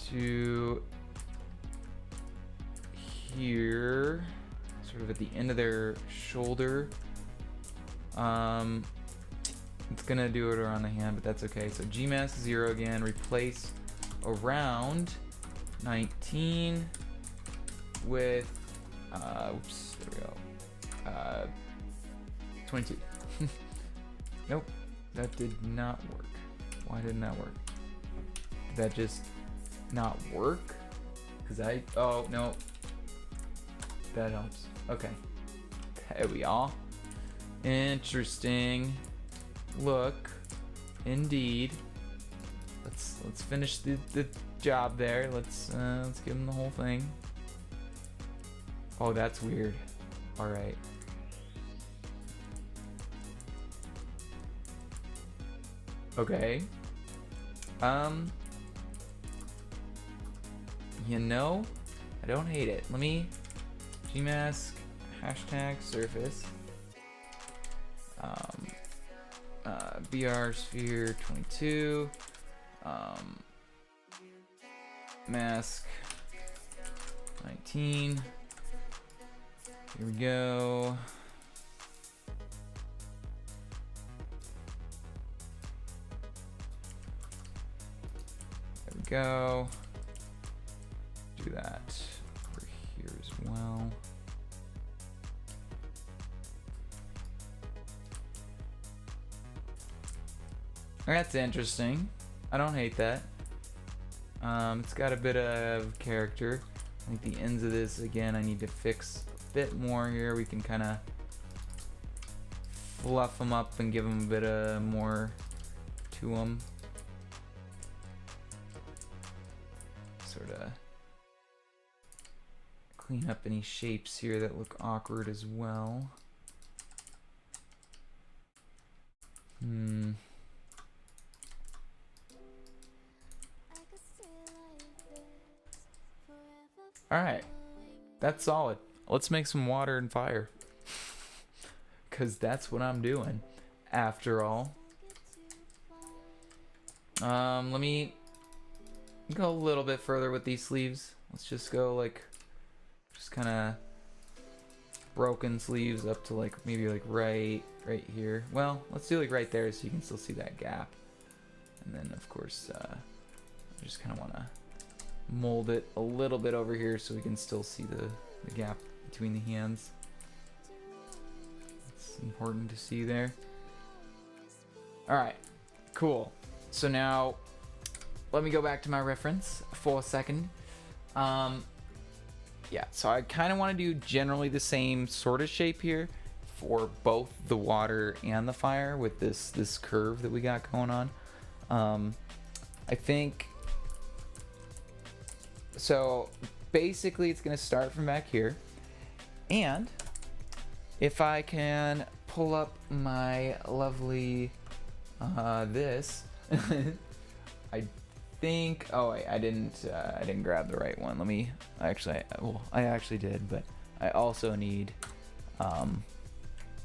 to here, sort of at the end of their shoulder. It's gonna do it around the hand, but that's okay. So Gmass 0 again, replace around 19 with oops, there we go. 22. Nope, that did not work. Why didn't that work? Did that just not work? Oh no, that helps. Okay, there we are. Interesting. Look, indeed. Let's finish the job there. Let's give him the whole thing. Oh, that's weird. All right. Okay. You know, I don't hate it. Let me gmask hashtag surface. BR sphere 22. Mask 19. Here we go. There we go. Do that over here as well. That's interesting. I don't hate that. It's got a bit of character. I think the ends of this, again, I need to fix a bit more here. We can kind of fluff them up and give them a bit of more to them. Sort of clean up any shapes here that look awkward as well. Alright, that's solid. Let's make some water and fire. Because that's what I'm doing, after all. Let me go a little bit further with these sleeves. Let's just go like, just kind of broken sleeves up to like, maybe like right here. Well, let's do like right there so you can still see that gap. And then of course, I just kind of want to mold it a little bit over here so we can still see the gap between the hands. It's important to see there. Alright, cool. So now let me go back to my reference for a second. Yeah, so I kind of want to do generally the same sort of shape here for both the water and the fire with this curve that we got going on. I think so. Basically, it's going to start from back here, and if I can pull up my lovely this, I think. Oh wait, I didn't grab the right one. Let me actually. Well, I actually did, but I also need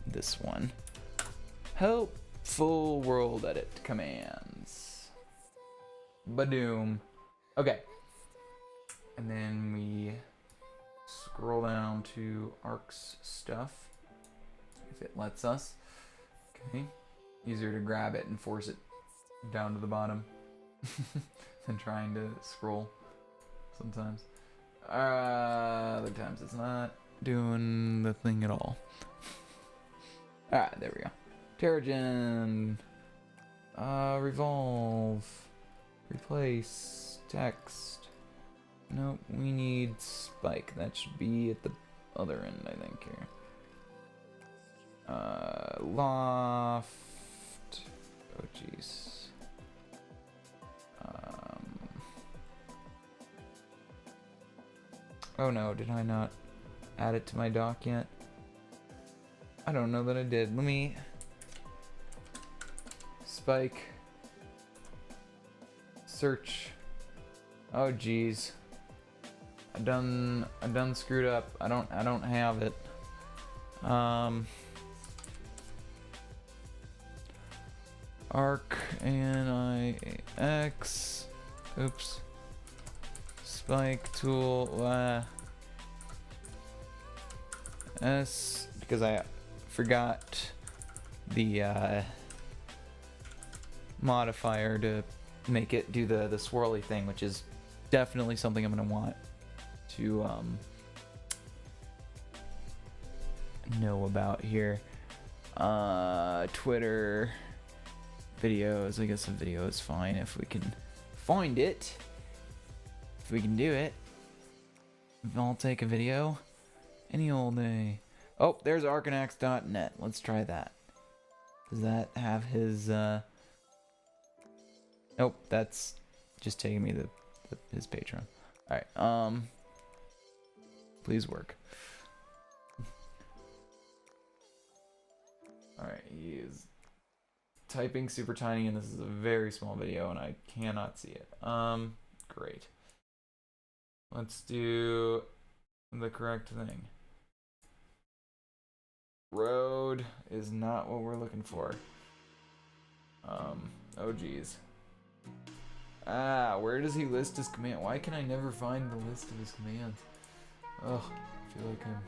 this one. Help full world edit commands. Badoom. Okay. And then we scroll down to Arc's stuff, if it lets us. Okay. Easier to grab it and force it down to the bottom than trying to scroll sometimes. Other times it's not doing the thing at all. Alright, there we go. Terrigen. Revolve. Replace. Text. Nope, we need spike. That should be at the other end, I think, here. Loft. Oh, jeez. Oh no, did I not add it to my dock yet? I don't know that I did. Let me... Spike. Search. Oh jeez. I done screwed up. I don't have it. Arc NIX. Oops. Spike tool S, because I forgot the modifier to make it do the swirly thing, which is definitely something I'm gonna want to know about here. Twitter videos. I guess a video is fine if we can find it. If we can do it, I'll take a video any old day. Oh, there's arcanax.net. Let's try that. Does that have his Nope, that's just taking me to his Patreon. All right. Please work. All right, he is typing super tiny, and this is a very small video, and I cannot see it. Great. Let's do the correct thing. Road is not what we're looking for. Oh geez. Where does he list his command? Why can I never find the list of his commands? Ugh, I feel like I'm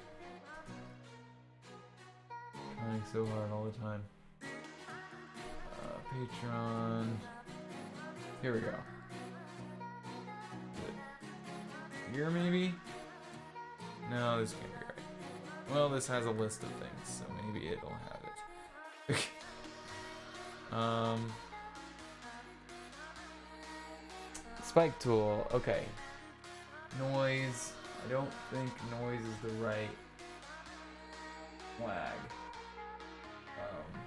trying so hard all the time. Patreon. Here we go. Here maybe? No, this can't be right. Well, this has a list of things, so maybe it'll have it. Spike tool. Okay. Noise. I don't think noise is the right flag.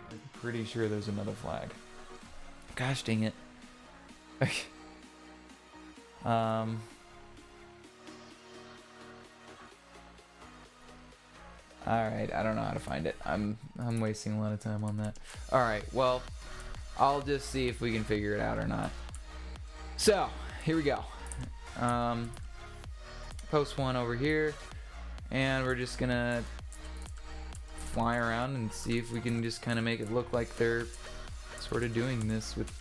I'm pretty sure there's another flag. Gosh dang it. Okay. Alright, I don't know how to find it. I'm wasting a lot of time on that. Alright, well, I'll just see if we can figure it out or not. So, here we go. Post one over here, and we're just gonna fly around and see if we can just kind of make it look like they're sort of doing this with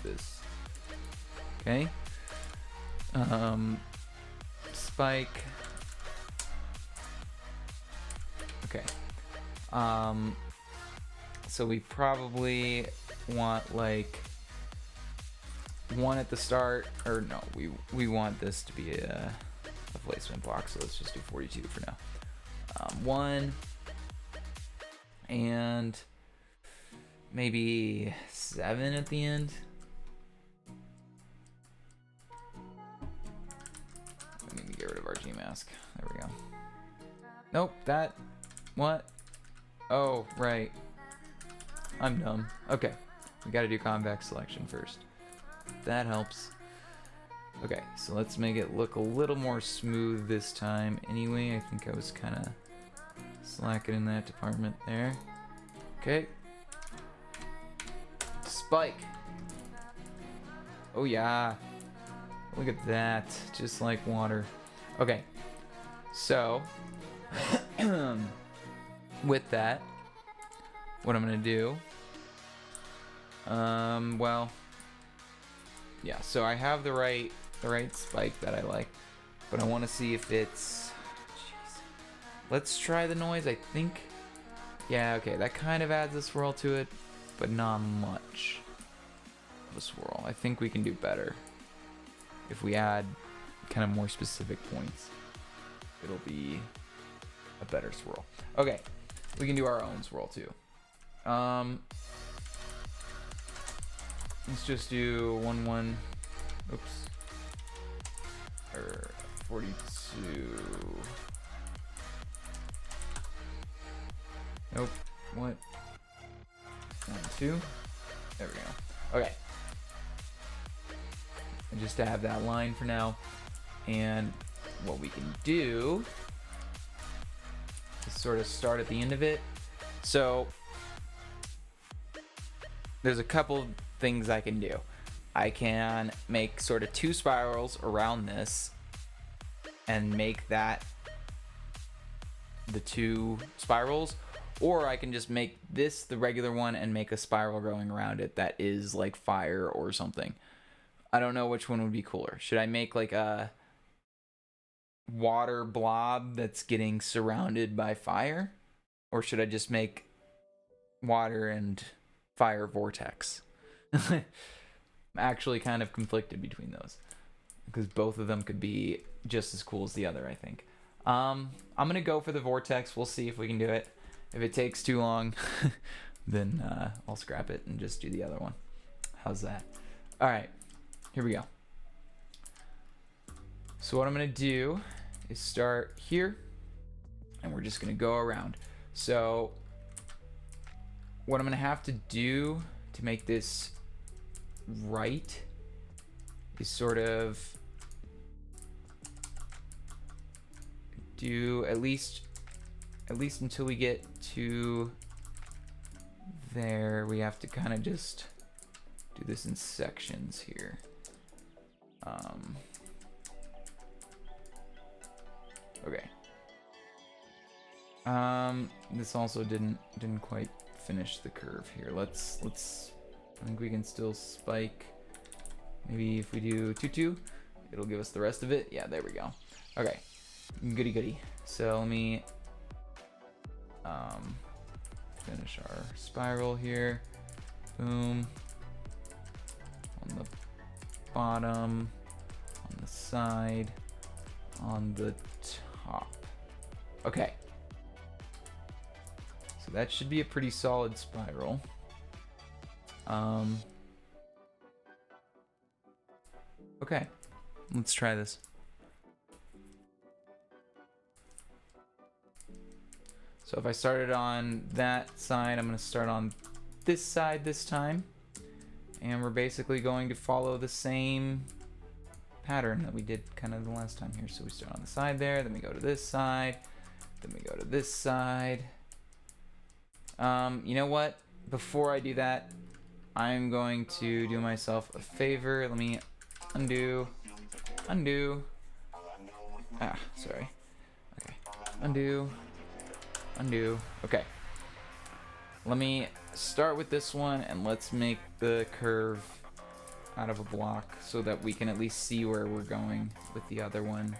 this. Okay. Spike. Okay. So we probably want like one at the start, or no, we want this to be a placement block, so let's just do 42 for now. One and maybe 7 at the end. I need to get rid of our G mask. There we go. Nope, that. What? Oh, right. I'm dumb. Okay, we gotta do convex selection first. That helps. Okay, so let's make it look a little more smooth this time. Anyway, I think I was kind of slacking in that department there. Okay. Spike. Oh yeah. Look at that. Just like water. Okay. So with that, what I'm gonna do, well, yeah. So I have the right spike that I like, but I want to see if it's. Jeez. Let's try the noise. I think. Yeah. Okay. That kind of adds a swirl to it, but not much of a swirl. I think we can do better if we add kind of more specific points. It'll be a better swirl. Okay, we can do our own swirl too. Let's just do 1 1. Oops. Or 42. Nope. What? 1 2. There we go. Okay. And just to have that line for now. And what we can do is sort of start at the end of it. So there's a couple things I can do. I can make sort of 2 spirals around this and make that the 2 spirals, or I can just make this the regular one and make a spiral going around it that is like fire or something. I don't know which one would be cooler. Should I make like a water blob that's getting surrounded by fire, or should I just make water and fire vortex? I'm actually kind of conflicted between those because both of them could be just as cool as the other, I think. I'm gonna go for the vortex. We'll see if we can do it. If it takes too long, then I'll scrap it and just do the other one. How's that? All right, here we go. So what I'm gonna do is start here, and we're just gonna go around. So what I'm gonna have to do to make this right is sort of do at least until we get to there, we have to kind of just do this in sections here. Okay. This also didn't quite finish the curve here. Let's I think we can still spike. Maybe if we do 2 2, it'll give us the rest of it. Yeah, there we go. Okay. Goody goody. So let me finish our spiral here. Boom. On the bottom, on the side, on the top. Okay. So that should be a pretty solid spiral. Okay. Let's try this. So if I started on that side, I'm going to start on this side this time. And we're basically going to follow the same pattern that we did kind of the last time here. So we start on the side there, then we go to this side, then we go to this side. You know what? Before I do that, I'm going to do myself a favor. Let me undo. Ah, sorry. Okay, undo. Okay. Let me start with this one and let's make the curve out of a block so that we can at least see where we're going with the other one.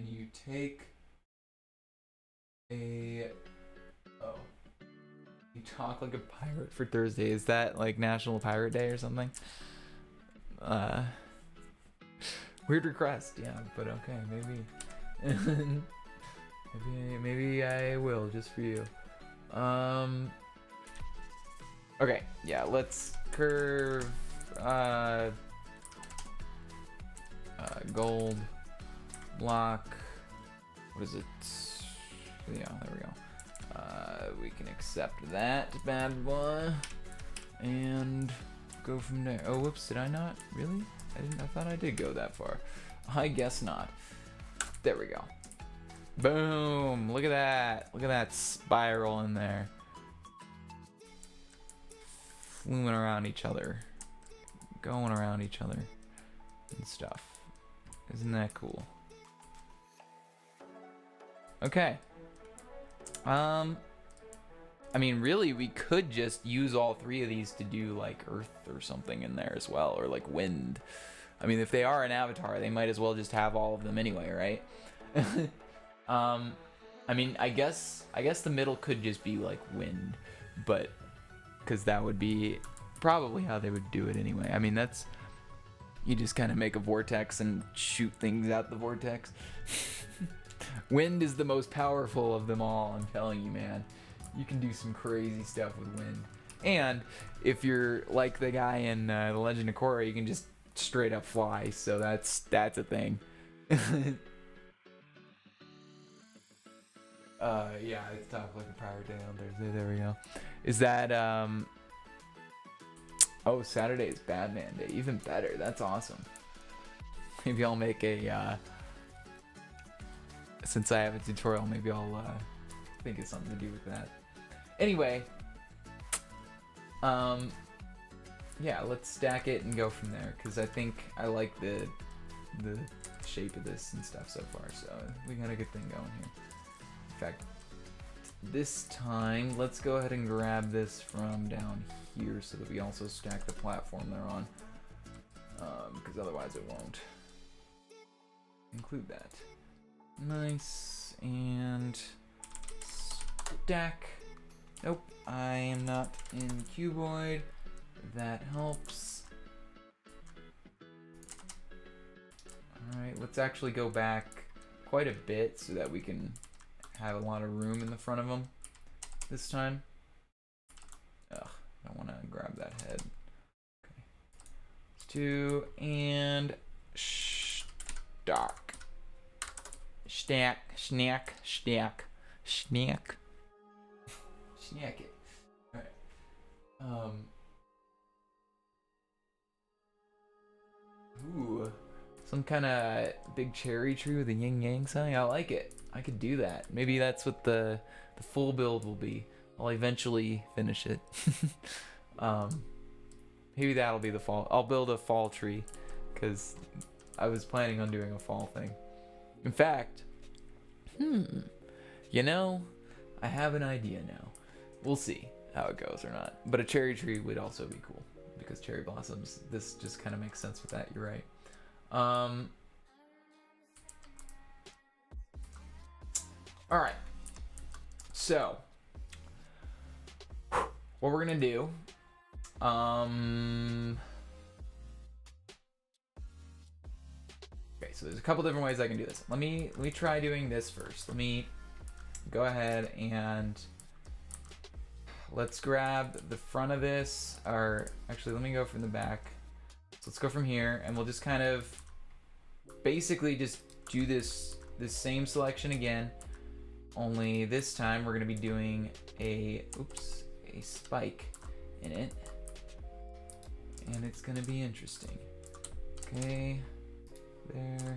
and you take a... Oh. You talk like a pirate for Thursday. Is that like National Pirate Day or something? Weird request, yeah, but okay, maybe. maybe I will, just for you. Okay, yeah, let's curve gold block. What is it? Yeah, there we go. We can accept that bad boy and go from there. Oh, whoops, did I not? Really? I thought I did go that far. I guess not. There we go. Boom! Look at that. Look at that spiral in there. Fluing around each other. Going around each other. And stuff. Isn't that cool? Okay. I mean, really, we could just use all three of these to do, like, Earth or something in there as well, or, like, Wind. I mean, if they are an avatar, they might as well just have all of them anyway, right? I mean, I guess the middle could just be, like, Wind, but... because that would be probably how they would do it anyway. I mean, that's... you just kind of make a vortex and shoot things out the vortex. Wind is the most powerful of them all, I'm telling you, man. You can do some crazy stuff with wind. And if you're like the guy in The Legend of Korra, you can just straight up fly, so that's a thing. Yeah, it's Talk Like a Pirate Day on Thursday, there we go. Is that, oh, Saturday is Batman Day, even better, that's awesome. Maybe I'll make a, since I have a tutorial, maybe I'll, think of something to do with that. Anyway, yeah, let's stack it and go from there, because I think I like the shape of this and stuff so far, so we got a good thing going here. In fact, this time, let's go ahead and grab this from down here so that we also stack the platform they're on, because otherwise it won't include that. Nice, and stack. Nope, I am not in cuboid. That helps. Alright, let's actually go back quite a bit so that we can have a lot of room in the front of them this time. Ugh, I don't want to grab that head. Okay. Let's do, and stack. Stack, snack, stack, snack. Snack it. Alright. Ooh. Some kind of big cherry tree with a yin-yang sign. I like it. I could do that. Maybe that's what the full build will be. I'll eventually finish it. Maybe that'll be the fall. I'll build a fall tree, because I was planning on doing a fall thing. In fact, you know, I have an idea now. We'll see how it goes or not. But a cherry tree would also be cool, because cherry blossoms, this just kind of makes sense with that, you're right. Alright. So, what we're gonna do, okay, so there's a couple different ways I can do this. Let me try doing this first. Let me go ahead and let's grab the front of this, or actually let me go from the back. So let's go from here, and we'll just kind of basically just do this same selection again, only this time we're gonna be doing a spike in it, and it's gonna be interesting. Okay, there.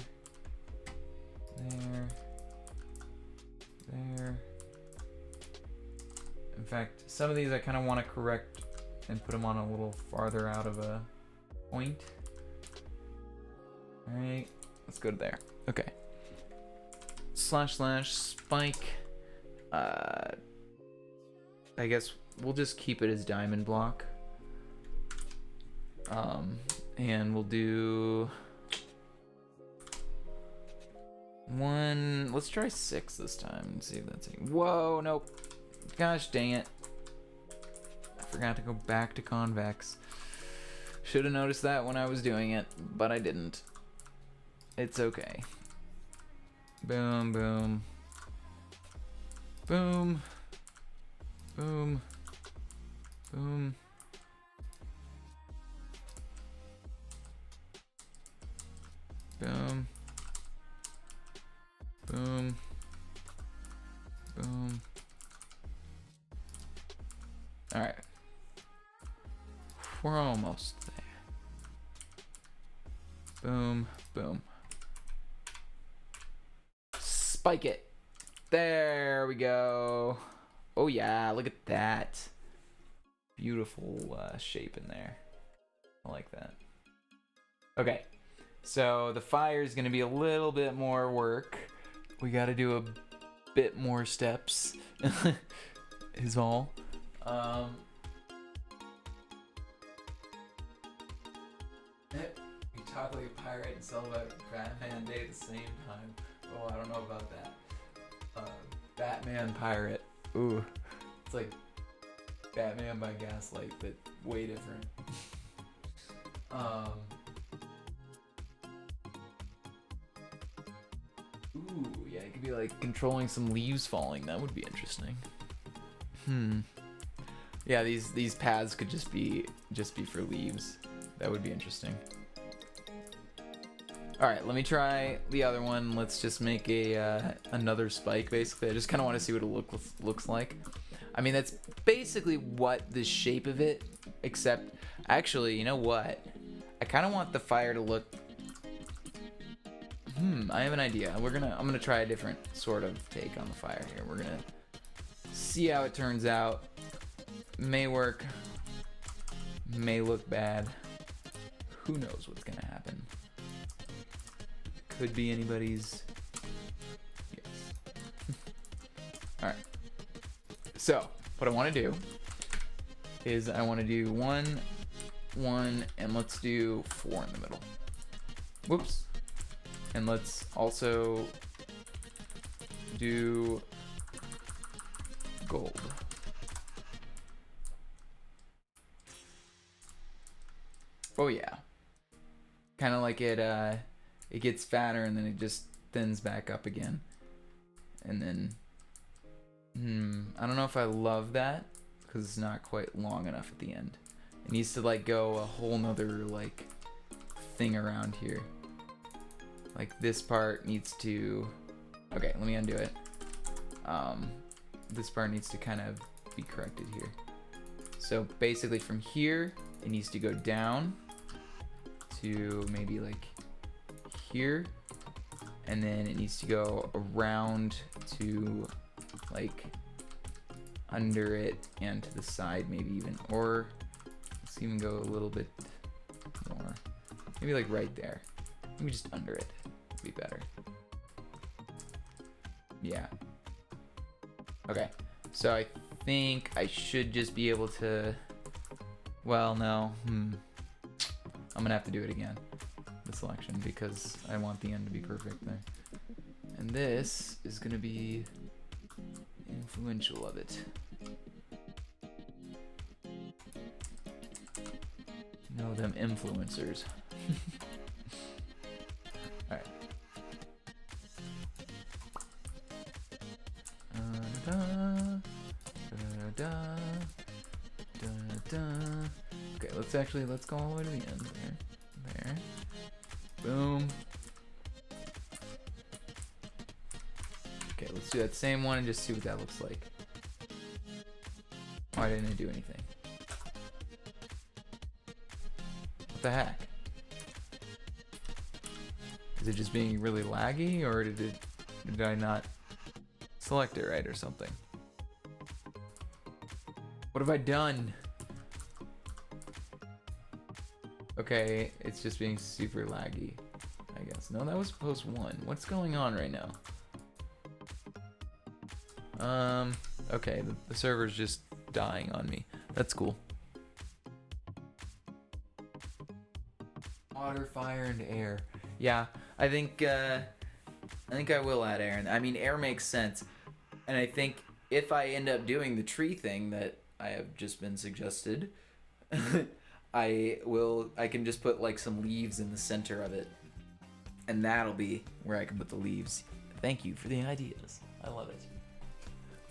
In fact, some of these I kind of want to correct and put them on a little farther out of a point. Alright, let's go to there. Okay. / spike. I guess we'll just keep it as diamond block. And we'll do... 1. Let's try 6 this time and see if that's it. Whoa, nope. Gosh dang it. I forgot to go back to convex. Should have noticed that when I was doing it, but I didn't. It's okay. Boom, boom. Boom. Boom. Boom. Boom. Boom. Boom. Alright. We're almost there. Boom. Boom. Spike it. There we go. Oh yeah, look at that. Beautiful shape in there. I like that. Okay. So the fire is going to be a little bit more work. We got to do a bit more steps. Is all. You talk like a pirate and sell about Batman Day at the same time. Oh, I don't know about that. Batman pirate. Ooh, it's like Batman by Gaslight, but way different. Ooh, yeah, it could be like controlling some leaves falling. That would be interesting. Yeah, these paths could just be for leaves. That would be interesting. All right, let me try the other one. Let's just make a another spike. Basically, I just kind of want to see what it looks like. I mean, that's basically what the shape of it. Except, actually, you know what? I kind of want the fire to look. I have an idea. I'm gonna try a different sort of take on the fire here. We're gonna see how it turns out. May work. May look bad. Who knows what's gonna happen? Could be anybody's. Yes. All right. So what I want to do is I want to do 1, 1, and let's do 4 in the middle. Whoops. And let's also do gold. Oh yeah. Kind of like it gets fatter and then it just thins back up again. And then I don't know if I love that because it's not quite long enough at the end. It needs to like go a whole nother like thing around here. Like this part needs to, okay, let me undo it. This part needs to kind of be corrected here. So basically from here, it needs to go down to maybe like here, and then it needs to go around to like under it and to the side maybe even, or let's even go a little bit more, maybe like right there, maybe just under it would be better. Yeah, okay, so I think I should just be able to, well no, I'm gonna have to do it again, the selection, because I want the end to be perfect there. And this is gonna be influential of it. You know them influencers. Alright. Okay, let's go all the way to the end there. Boom. Okay, let's do that same one and just see what that looks like. Why didn't it do anything? What the heck? Is it just being really laggy, or did I not select it right or something? What have I done? Okay, it's just being super laggy, I guess. No, that was post 1. What's going on right now? Okay, the server's just dying on me. That's cool. Water, fire, and air. Yeah, I think I think I will add air. I mean, air makes sense. And I think if I end up doing the tree thing that I have just been suggested, I can just put like some leaves in the center of it. And that'll be where I can put the leaves. Thank you for the ideas. I love it.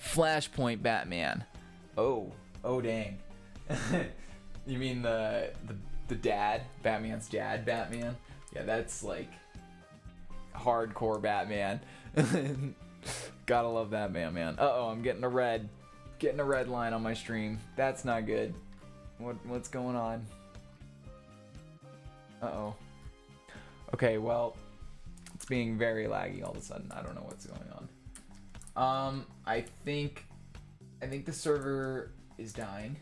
Flashpoint Batman. Oh dang. You mean the dad? Batman's dad Batman? Yeah, that's like hardcore Batman. Gotta love that man. Uh-oh, I'm getting a red line on my stream. That's not good. What's going on? Uh-oh. Okay, well, it's being very laggy all of a sudden. I don't know what's going on. I think the server is dying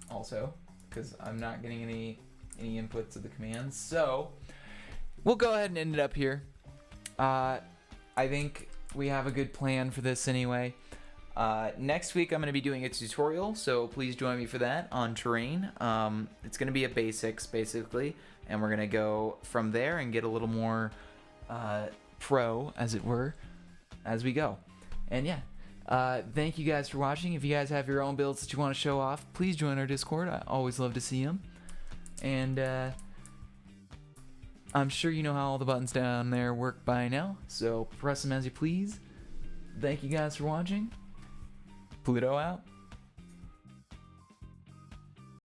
also because I'm not getting any inputs of the commands. So we'll go ahead and end it up here. I think we have a good plan for this anyway. Next week I'm going to be doing a tutorial, so please join me for that on terrain. It's going to be a basics basically, and we're going to go from there and get a little more pro, as it were, as we go. And yeah, thank you guys for watching. If you guys have your own builds that you want to show off, please join our Discord. I always love to see them. And I'm sure you know how all the buttons down there work by now, so press them as you please. Thank you guys for watching. Pluto out.